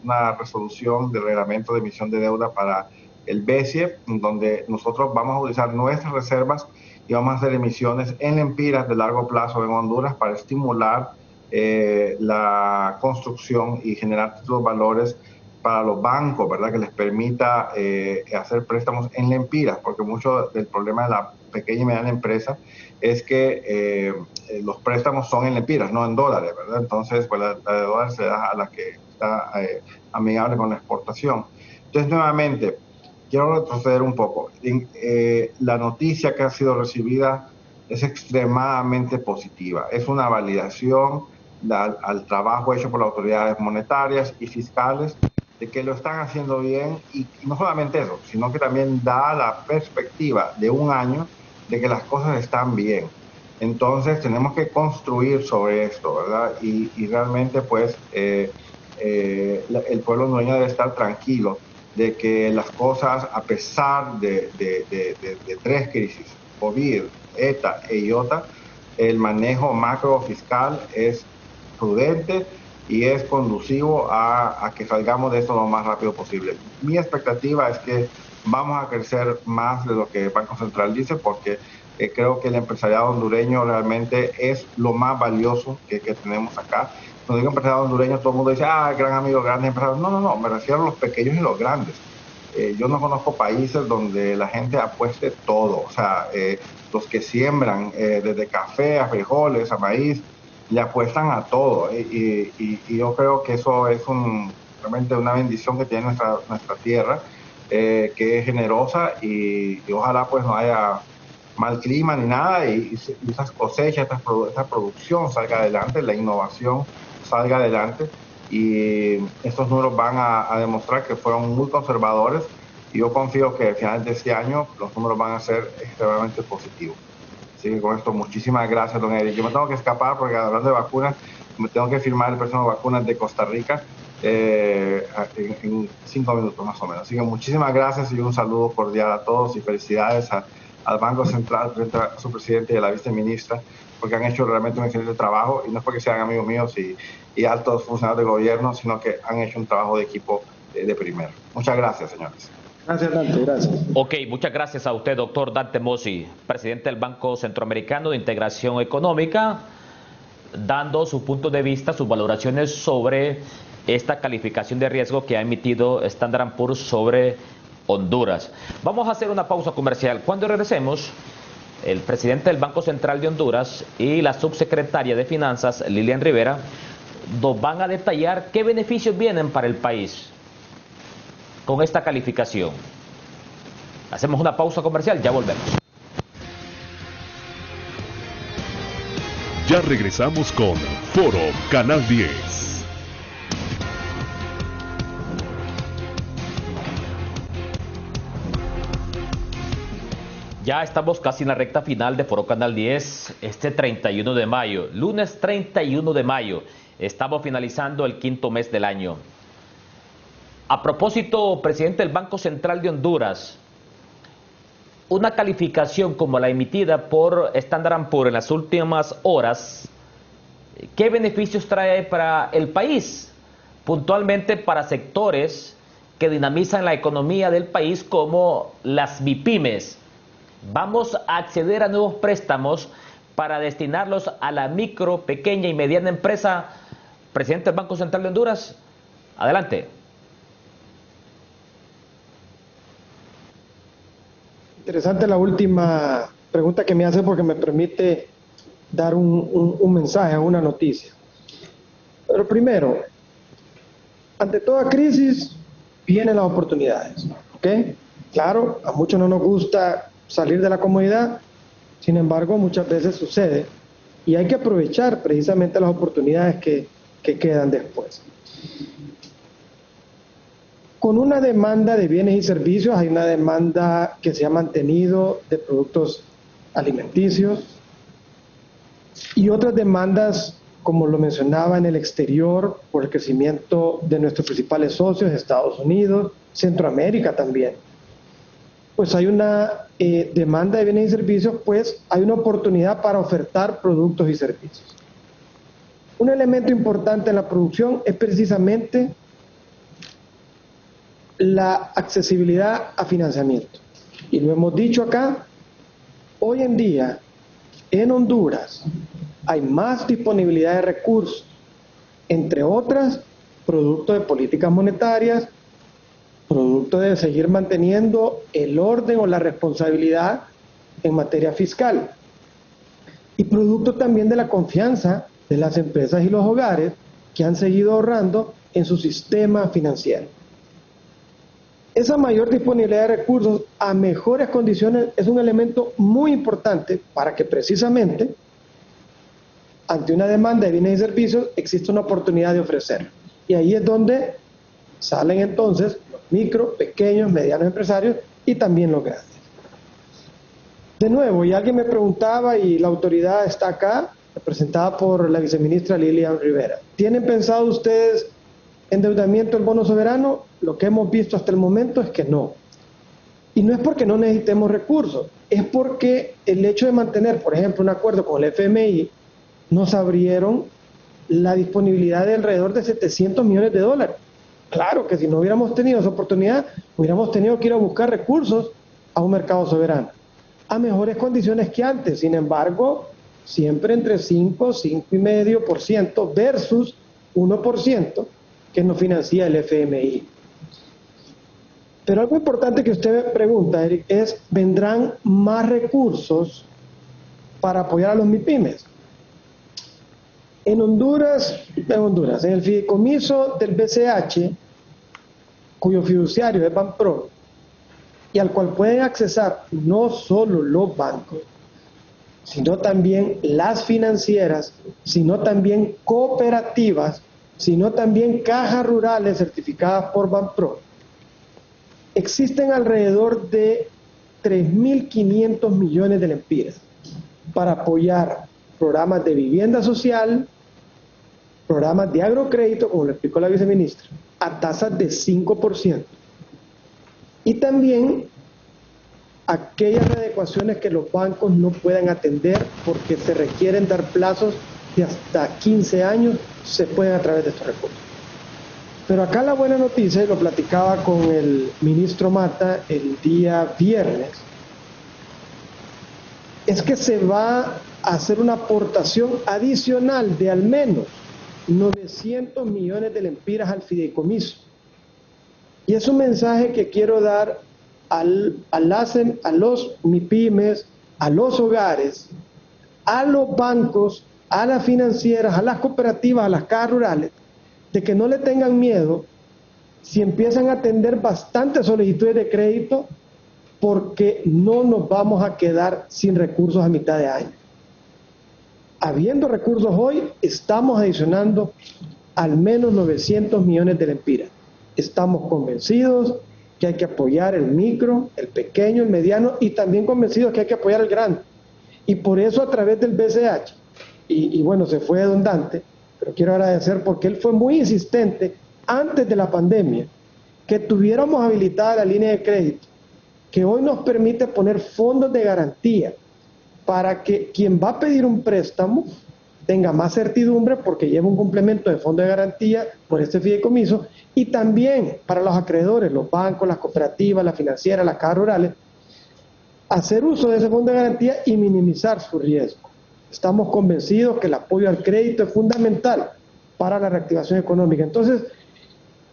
una resolución de reglamento de emisión de deuda para el BCE, donde nosotros vamos a utilizar nuestras reservas y vamos a hacer emisiones en lempiras de largo plazo en Honduras para estimular la construcción y generar títulos valores para los bancos, ¿verdad?, que les permita hacer préstamos en lempiras, porque mucho del problema de la pequeña y mediana empresa es que los préstamos son en lempiras, no en dólares, ¿verdad? Entonces, pues la de dólares se da a la que está amigable con la exportación. Entonces, nuevamente, quiero retroceder un poco. La noticia que ha sido recibida es extremadamente positiva. Es una validación al trabajo hecho por las autoridades monetarias y fiscales de que lo están haciendo bien, y no solamente eso, sino que también da la perspectiva de un año de que las cosas están bien. Entonces tenemos que construir sobre esto, ¿verdad? Y realmente pues el pueblo hondureño debe estar tranquilo de que las cosas, a pesar de 3 crisis, COVID, ETA e IOTA, el manejo macro fiscal es prudente y es conducivo a que salgamos de esto lo más rápido posible. Mi expectativa es que vamos a crecer más de lo que el Banco Central dice, porque creo que el empresariado hondureño realmente es lo más valioso que tenemos acá. Cuando digo empresariado hondureño, todo el mundo dice, gran amigo, grandes empresarios. No, me refiero a los pequeños y los grandes. Yo no conozco países donde la gente apueste todo. O sea, los que siembran desde café a frijoles, a maíz, le apuestan a todo. Y yo creo que eso es realmente una bendición que tiene nuestra tierra, que es generosa, y ojalá pues no haya mal clima ni nada, y esas cosechas, esta producción salga adelante, la innovación salga adelante, y estos números van a demostrar que fueron muy conservadores, y yo confío que al final de este año los números van a ser extremadamente positivos. Así que con esto, muchísimas gracias, don Eric. Yo me tengo que escapar porque, hablando de vacunas, me tengo que firmar el personal de vacunas de Costa Rica en 5 minutos más o menos. Así que muchísimas gracias y un saludo cordial a todos, y felicidades al Banco Central, a su presidente y a la viceministra, porque han hecho realmente un excelente trabajo, y no es porque sean amigos míos y altos funcionarios de gobierno, sino que han hecho un trabajo de equipo de primero. Muchas gracias, señores. Gracias, Dante, gracias. Ok, muchas gracias a usted, doctor Dante Mossi, presidente del Banco Centroamericano de Integración Económica, dando su punto de vista, sus valoraciones sobre esta calificación de riesgo que ha emitido Standard & Poor's sobre Honduras. Vamos a hacer una pausa comercial. Cuando regresemos, el presidente del Banco Central de Honduras y la subsecretaria de Finanzas, Lilian Rivera, nos van a detallar qué beneficios vienen para el país con esta calificación. Hacemos una pausa comercial, ya volvemos. Ya regresamos con Foro Canal 10. Ya estamos casi en la recta final de Foro Canal 10, este 31 de mayo, lunes 31 de mayo. Estamos finalizando el 5º mes del año. A propósito, presidente del Banco Central de Honduras, una calificación como la emitida por Standard & Poor's en las últimas horas, ¿qué beneficios trae para el país? Puntualmente para sectores que dinamizan la economía del país, como las MIPYMES. Vamos a acceder a nuevos préstamos para destinarlos a la micro, pequeña y mediana empresa. Presidente del Banco Central de Honduras, adelante. Interesante la última pregunta que me hace, porque me permite dar un mensaje, una noticia. Pero primero, ante toda crisis vienen las oportunidades, ¿ok? Claro, a muchos no nos gusta salir de la comodidad, sin embargo muchas veces sucede, y hay que aprovechar precisamente las oportunidades que quedan después. Con una demanda de bienes y servicios, hay una demanda que se ha mantenido de productos alimenticios, y otras demandas, como lo mencionaba, en el exterior, por el crecimiento de nuestros principales socios, Estados Unidos, Centroamérica también. Pues hay una demanda de bienes y servicios, pues hay una oportunidad para ofertar productos y servicios. Un elemento importante en la producción es precisamente la accesibilidad a financiamiento. Y lo hemos dicho acá, hoy en día en Honduras hay más disponibilidad de recursos, entre otras, producto de políticas monetarias, producto de seguir manteniendo el orden o la responsabilidad en materia fiscal, y producto también de la confianza de las empresas y los hogares que han seguido ahorrando en su sistema financiero. Esa mayor disponibilidad de recursos a mejores condiciones es un elemento muy importante para que precisamente ante una demanda de bienes y servicios existe una oportunidad de ofrecer. Y ahí es donde salen entonces los micro, pequeños, medianos empresarios y también los grandes. De nuevo, y alguien me preguntaba, y la autoridad está acá, representada por la viceministra Lilian Rivera. ¿Tienen pensado ustedes endeudamiento del bono soberano? Lo que hemos visto hasta el momento es que no. Y no es porque no necesitemos recursos, es porque el hecho de mantener, por ejemplo, un acuerdo con el FMI, nos abrieron la disponibilidad de alrededor de 700 millones de dólares. Claro que si no hubiéramos tenido esa oportunidad, hubiéramos tenido que ir a buscar recursos a un mercado soberano, a mejores condiciones que antes. Sin embargo, siempre entre 5, 5,5% versus 1% que nos financia el FMI. Pero algo importante que usted me pregunta, Eric, es, ¿vendrán más recursos para apoyar a los MIPYMES? En Honduras, en el fideicomiso del BCH, cuyo fiduciario es Banpro, y al cual pueden accesar no solo los bancos, sino también las financieras, sino también cooperativas, sino también cajas rurales certificadas por Banpro. Existen alrededor de 3.500 millones de lempiras para apoyar programas de vivienda social, programas de agrocrédito, como le explicó la viceministra, a tasas de 5%. Y también aquellas adecuaciones que los bancos no puedan atender porque se requieren dar plazos de hasta 15 años, se pueden a través de estos recursos. Pero acá la buena noticia, y lo platicaba con el ministro Mata el día viernes, es que se va a hacer una aportación adicional de al menos 900 millones de lempiras al fideicomiso. Y es un mensaje que quiero dar a los MIPYMES, a los hogares, a los bancos, a las financieras, a las cooperativas, a las cajas rurales, de que no le tengan miedo si empiezan a atender bastantes solicitudes de crédito, porque no nos vamos a quedar sin recursos a mitad de año. Habiendo recursos hoy, estamos adicionando al menos 900 millones de lempiras. Estamos convencidos que hay que apoyar el micro, el pequeño, el mediano, y también convencidos que hay que apoyar el grande. Y por eso a través del BCH, y bueno, se fue redundante, pero quiero agradecer porque él fue muy insistente antes de la pandemia, que tuviéramos habilitada la línea de crédito, que hoy nos permite poner fondos de garantía para que quien va a pedir un préstamo tenga más certidumbre porque lleva un complemento de fondo de garantía por este fideicomiso, y también para los acreedores, los bancos, las cooperativas, las financieras, las cajas rurales, hacer uso de ese fondo de garantía y minimizar su riesgo. Estamos convencidos que el apoyo al crédito es fundamental para la reactivación económica. Entonces,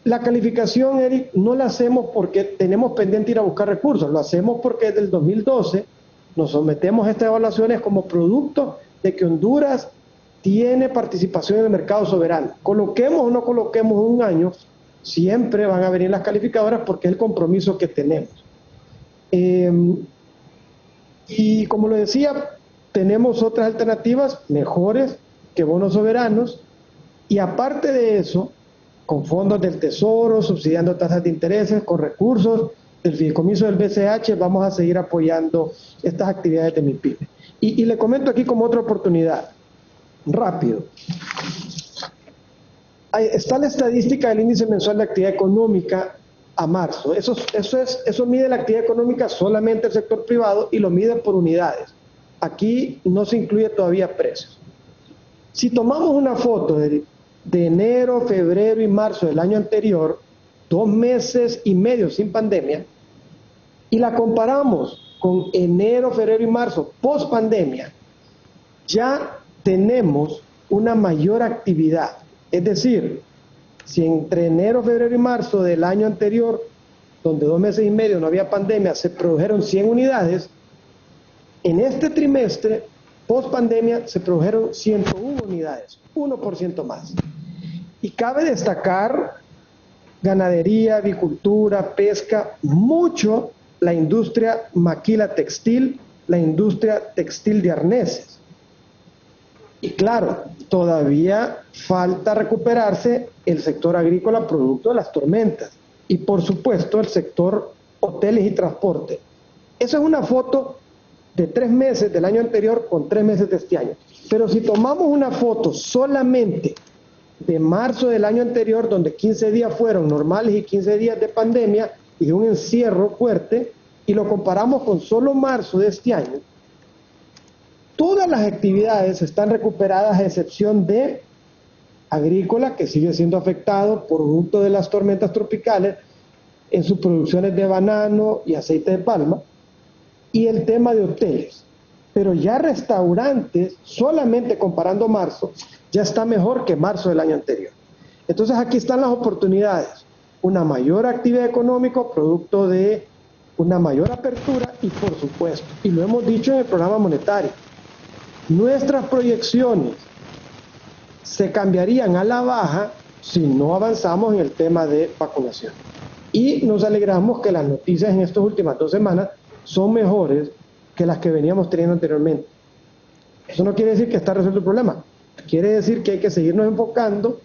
la calificación, Eric, no la hacemos porque tenemos pendiente ir a buscar recursos, lo hacemos porque desde el 2012 nos sometemos a estas evaluaciones como producto de que Honduras tiene participación en el mercado soberano. Coloquemos o no coloquemos un año, siempre van a venir las calificadoras porque es el compromiso que tenemos. Y como lo decía, tenemos otras alternativas mejores que bonos soberanos, y aparte de eso, con fondos del Tesoro, subsidiando tasas de intereses, con recursos del fideicomiso del BCH, vamos a seguir apoyando estas actividades de MIPYME. Y le comento aquí como otra oportunidad, rápido. Está la estadística del índice mensual de actividad económica a marzo. Eso mide la actividad económica solamente el sector privado y lo mide por unidades. Aquí no se incluye todavía precios. Si tomamos una foto de enero, febrero y marzo del año anterior, 2 meses y medio sin pandemia, y la comparamos con enero, febrero y marzo post pandemia, ya tenemos una mayor actividad. Es decir, si entre enero, febrero y marzo del año anterior, donde 2 meses y medio no había pandemia, se produjeron 100 unidades, en este trimestre, post pandemia, se produjeron 101 unidades, 1% más. Y cabe destacar ganadería, avicultura, pesca, mucho la industria maquila textil, la industria textil de arneses. Y claro, todavía falta recuperarse el sector agrícola producto de las tormentas y por supuesto el sector hoteles y transporte. Esa es una foto de 3 meses del año anterior con 3 meses de este año. Pero si tomamos una foto solamente de marzo del año anterior, donde 15 días fueron normales y 15 días de pandemia y de un encierro fuerte, y lo comparamos con solo marzo de este año, todas las actividades están recuperadas a excepción de agrícola, que sigue siendo afectado por producto de las tormentas tropicales en sus producciones de banano y aceite de palma, y el tema de hoteles. Pero ya restaurantes, solamente comparando marzo, ya está mejor que marzo del año anterior. Entonces aquí están las oportunidades, una mayor actividad económica producto de una mayor apertura y por supuesto, y lo hemos dicho en el programa monetario, nuestras proyecciones se cambiarían a la baja si no avanzamos en el tema de vacunación. Y nos alegramos que las noticias en estas últimas 2 semanas son mejores que las que veníamos teniendo anteriormente. Eso no quiere decir que está resuelto el problema. Quiere decir que hay que seguirnos enfocando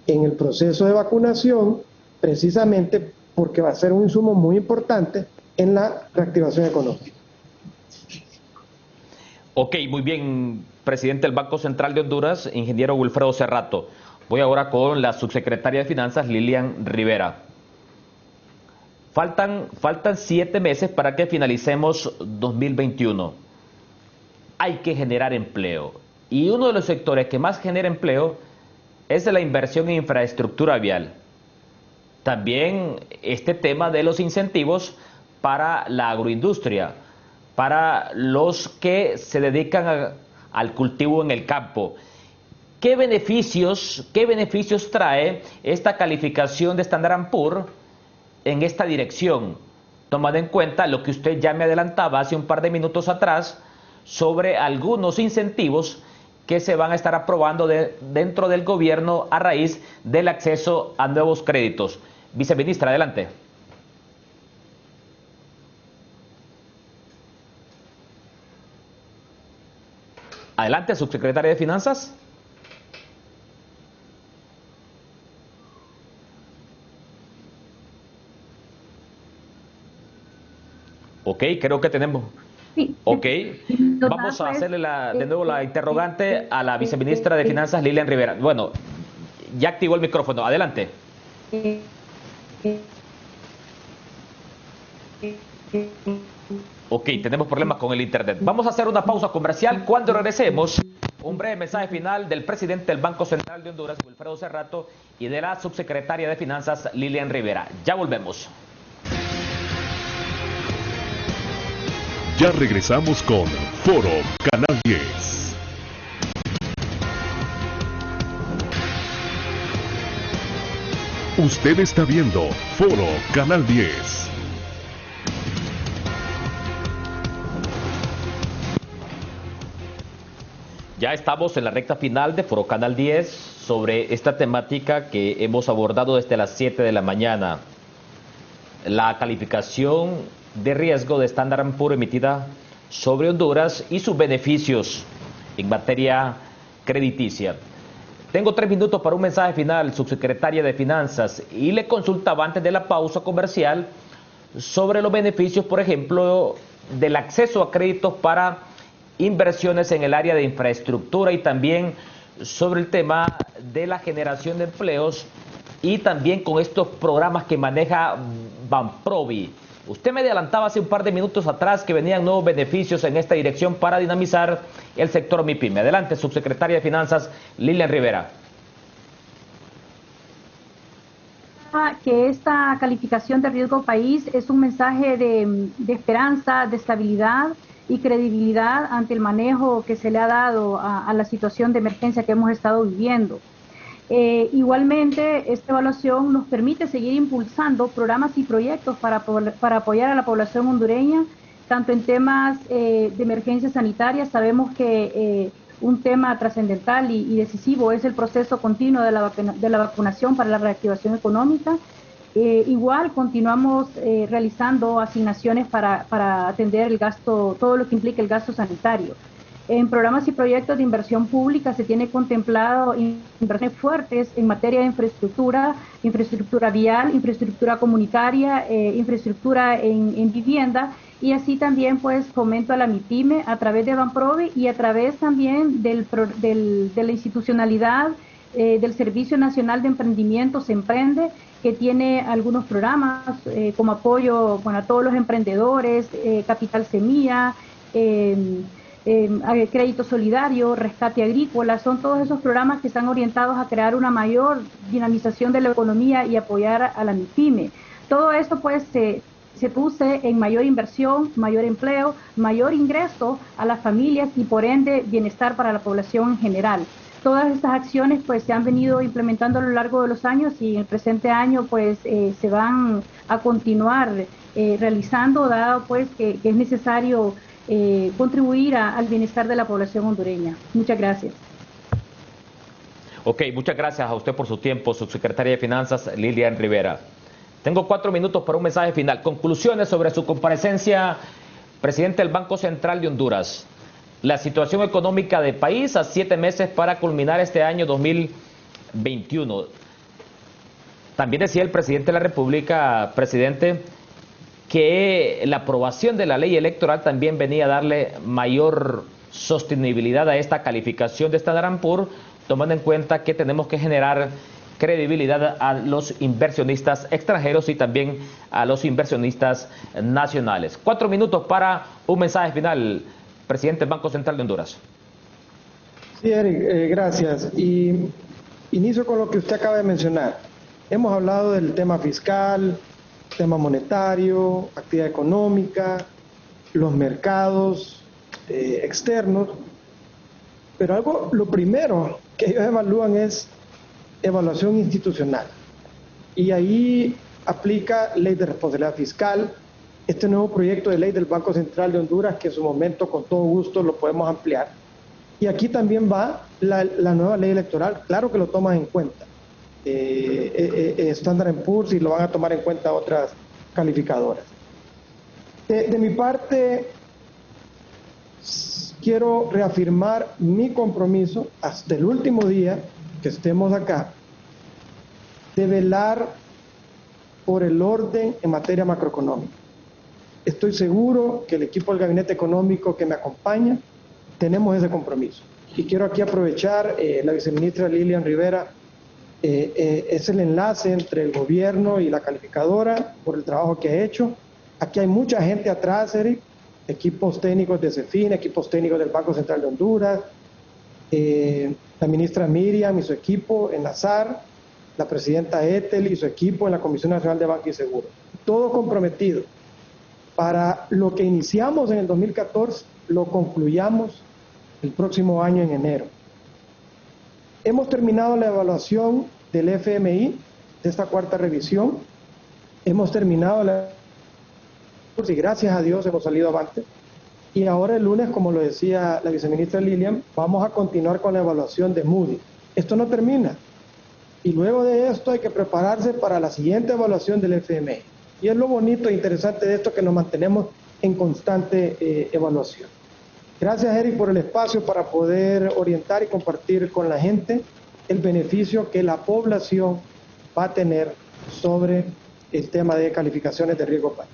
en el proceso de vacunación, precisamente porque va a ser un insumo muy importante en la reactivación económica. Ok, muy bien, presidente del Banco Central de Honduras, ingeniero Wilfredo Cerrato. Voy ahora con la subsecretaria de Finanzas, Lilian Rivera. Faltan 7 meses para que finalicemos 2021. Hay que generar empleo. Y uno de los sectores que más genera empleo es la inversión en infraestructura vial. También este tema de los incentivos para la agroindustria, para los que se dedican al cultivo en el campo. ¿Qué beneficios trae esta calificación de Standard & Poor's en esta dirección, tomando en cuenta lo que usted ya me adelantaba hace un par de minutos atrás sobre algunos incentivos que se van a estar aprobando dentro del gobierno a raíz del acceso a nuevos créditos? Viceministra, adelante. Adelante, subsecretaria de Finanzas. Ok, creo que tenemos. Sí. Ok, vamos a hacerle de nuevo la interrogante a la viceministra de Finanzas, Lilian Rivera. Bueno, ya activó el micrófono. Adelante. Ok, tenemos problemas con el internet. Vamos a hacer una pausa comercial. Cuando regresemos, un breve mensaje final del presidente del Banco Central de Honduras, Wilfredo Cerrato, y de la subsecretaria de Finanzas, Lilian Rivera. Ya volvemos. Ya regresamos con Foro Canal 10. Usted está viendo Foro Canal 10. Ya estamos en la recta final de Foro Canal 10 sobre esta temática que hemos abordado desde las 7 de la mañana. La calificación de riesgo de Standard & Poor's emitida sobre Honduras y sus beneficios en materia crediticia. Tengo 3 minutos para un mensaje final, subsecretaria de Finanzas, y le consultaba antes de la pausa comercial sobre los beneficios, por ejemplo, del acceso a créditos para inversiones en el área de infraestructura y también sobre el tema de la generación de empleos y también con estos programas que maneja Banprovi. Usted me adelantaba hace un par de minutos atrás que venían nuevos beneficios en esta dirección para dinamizar el sector MIPYME. Adelante, subsecretaria de Finanzas, Lilian Rivera. Que esta calificación de riesgo país es un mensaje de esperanza, de estabilidad y credibilidad ante el manejo que se le ha dado a la situación de emergencia que hemos estado viviendo. Igualmente, esta evaluación nos permite seguir impulsando programas y proyectos para apoyar a la población hondureña, tanto en temas de emergencia sanitaria. Sabemos que un tema trascendental y decisivo es el proceso continuo de la vacunación para la reactivación económica, Igual continuamos realizando asignaciones para atender el gasto, todo lo que implica el gasto sanitario. En programas y proyectos de inversión pública se tiene contemplado inversiones fuertes en materia de infraestructura, infraestructura vial, infraestructura comunitaria, infraestructura en vivienda, y así también pues fomento a la MIPYME a través de Banprovi y a través también de la institucionalidad del Servicio Nacional de Emprendimiento, Se Emprende, que tiene algunos programas como apoyo a todos los emprendedores, Capital Semilla, Crédito Solidario, Rescate Agrícola. Son todos esos programas que están orientados a crear una mayor dinamización de la economía y apoyar a la MIPYME. Todo esto pues se puse en mayor inversión, mayor empleo, mayor ingreso a las familias y por ende bienestar para la población en general. Todas estas acciones pues se han venido implementando a lo largo de los años y en el presente año pues se van a continuar realizando, dado pues que es necesario contribuir al bienestar de la población hondureña. Muchas gracias. Ok, muchas gracias a usted por su tiempo, subsecretaria de Finanzas Lilian Rivera. Tengo 4 minutos para un mensaje final. Conclusiones sobre su comparecencia, presidente del Banco Central de Honduras. La situación económica del país a 7 meses para culminar este año 2021. También decía el presidente de la República, presidente, que la aprobación de la ley electoral también venía a darle mayor sostenibilidad a esta calificación de Standard & Poor's, tomando en cuenta que tenemos que generar credibilidad a los inversionistas extranjeros y también a los inversionistas nacionales. 4 minutos para un mensaje final, presidente del Banco Central de Honduras. Sí, Eric, gracias. Y inicio con lo que usted acaba de mencionar. Hemos hablado del tema fiscal, tema monetario, actividad económica, los mercados externos, pero lo primero que ellos evalúan es evaluación institucional, y ahí aplica ley de responsabilidad fiscal, este nuevo proyecto de ley del Banco Central de Honduras, que en su momento con todo gusto lo podemos ampliar, y aquí también va la nueva ley electoral, claro que lo toman en cuenta Standard & Poor's, y lo van a tomar en cuenta otras calificadoras. De mi parte, quiero reafirmar mi compromiso hasta el último día que estemos acá, de velar por el orden en materia macroeconómica. Estoy seguro que el equipo del Gabinete Económico que me acompaña tenemos ese compromiso. Y quiero aquí aprovechar, la viceministra Lilian Rivera es el enlace entre el gobierno y la calificadora por el trabajo que ha hecho. Aquí hay mucha gente atrás, Eric, equipos técnicos de CEFIN, equipos técnicos del Banco Central de Honduras, la ministra Miriam y su equipo en la SAR, la presidenta Ethel y su equipo en la Comisión Nacional de Banco y Seguro. Todo comprometido para lo que iniciamos en el 2014, lo concluyamos el próximo año en enero. Hemos terminado la evaluación del FMI de esta cuarta revisión. Hemos terminado y gracias a Dios hemos salido avante. Y ahora el lunes, como lo decía la viceministra Lilian, vamos a continuar con la evaluación de Moody. Esto no termina. Y luego de esto hay que prepararse para la siguiente evaluación del FMI. Y es lo bonito e interesante de esto, que nos mantenemos en constante evaluación. Gracias, Eric, por el espacio para poder orientar y compartir con la gente el beneficio que la población va a tener sobre el tema de calificaciones de riesgo país.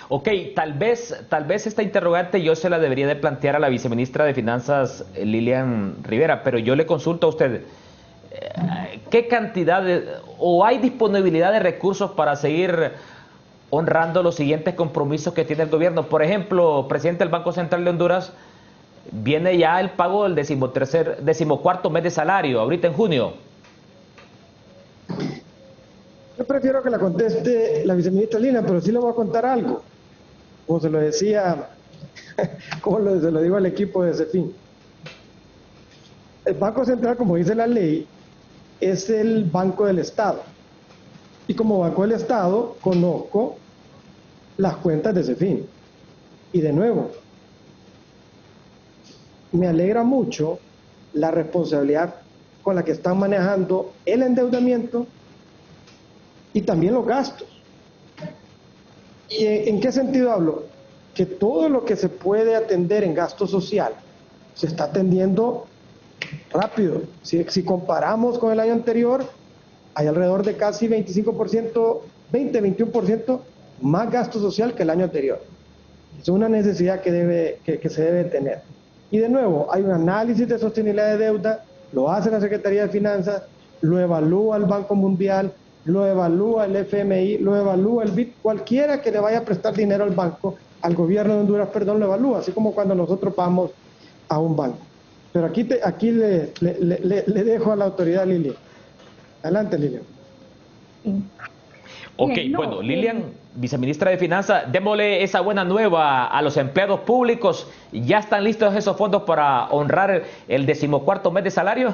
Ok, tal vez esta interrogante yo se la debería de plantear a la viceministra de Finanzas Lilian Rivera, pero yo le consulto a usted, ¿qué cantidad o hay disponibilidad de recursos para seguir honrando los siguientes compromisos que tiene el gobierno? Por ejemplo, presidente del Banco Central de Honduras, viene ya el pago del 14º mes de salario, ahorita en junio. Yo prefiero que la conteste la viceministra Lilian, pero sí le voy a contar algo. Como se lo decía, se lo digo al equipo de CEFIN. El Banco Central, como dice la ley, es el Banco del Estado. Y como Banco del Estado, conozco las cuentas de CEFIN. Y de nuevo, me alegra mucho la responsabilidad con la que están manejando el endeudamiento y también los gastos. ¿Y en qué sentido hablo? Que todo lo que se puede atender en gasto social se está atendiendo rápido. Si comparamos con el año anterior, hay alrededor de casi 25%, 21% más gasto social que el año anterior. Es una necesidad que se debe tener. Y de nuevo, hay un análisis de sostenibilidad de deuda, lo hace la Secretaría de Finanzas, lo evalúa el Banco Mundial, lo evalúa el FMI, lo evalúa el BID, cualquiera que le vaya a prestar dinero al banco, al gobierno de Honduras, perdón, lo evalúa, así como cuando nosotros vamos a un banco. Pero aquí le dejo a la autoridad, Lilian. Adelante, Lilian. Ok, bueno, Lilian, viceministra de Finanzas, démosle esa buena nueva a los empleados públicos. ¿Ya están listos esos fondos para honrar el 14º mes de salario?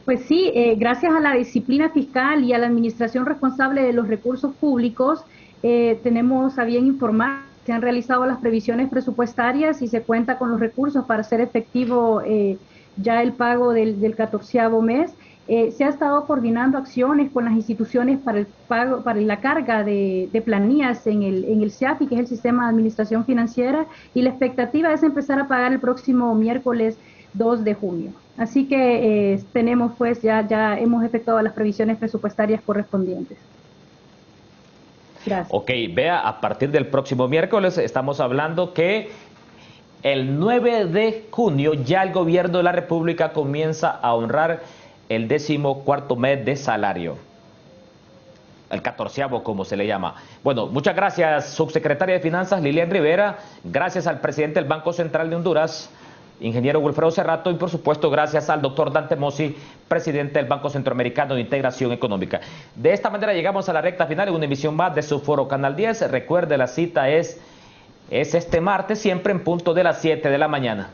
Pues sí, gracias a la disciplina fiscal y a la administración responsable de los recursos públicos, tenemos a bien informar, se han realizado las previsiones presupuestarias y se cuenta con los recursos para hacer efectivo ya el pago del 14º mes. Se ha estado coordinando acciones con las instituciones para el pago, para la carga de planillas en el SIAFI, que es el Sistema de Administración Financiera, y la expectativa es empezar a pagar el próximo miércoles 2 de junio. Así que tenemos pues ya hemos efectuado las previsiones presupuestarias correspondientes. Gracias. Ok, vea, a partir del próximo miércoles estamos hablando que el 9 de junio ya el gobierno de la República comienza a honrar el 14º mes de salario. El 14º, como se le llama. Bueno, muchas gracias, subsecretaria de Finanzas Lilian Rivera. Gracias al presidente del Banco Central de Honduras, ingeniero Wilfredo Cerrato, y por supuesto gracias al doctor Dante Mossi, presidente del Banco Centroamericano de Integración Económica. De esta manera llegamos a la recta final en una emisión más de su foro Canal 10. Recuerde, la cita es este martes, siempre en punto de las 7 de la mañana.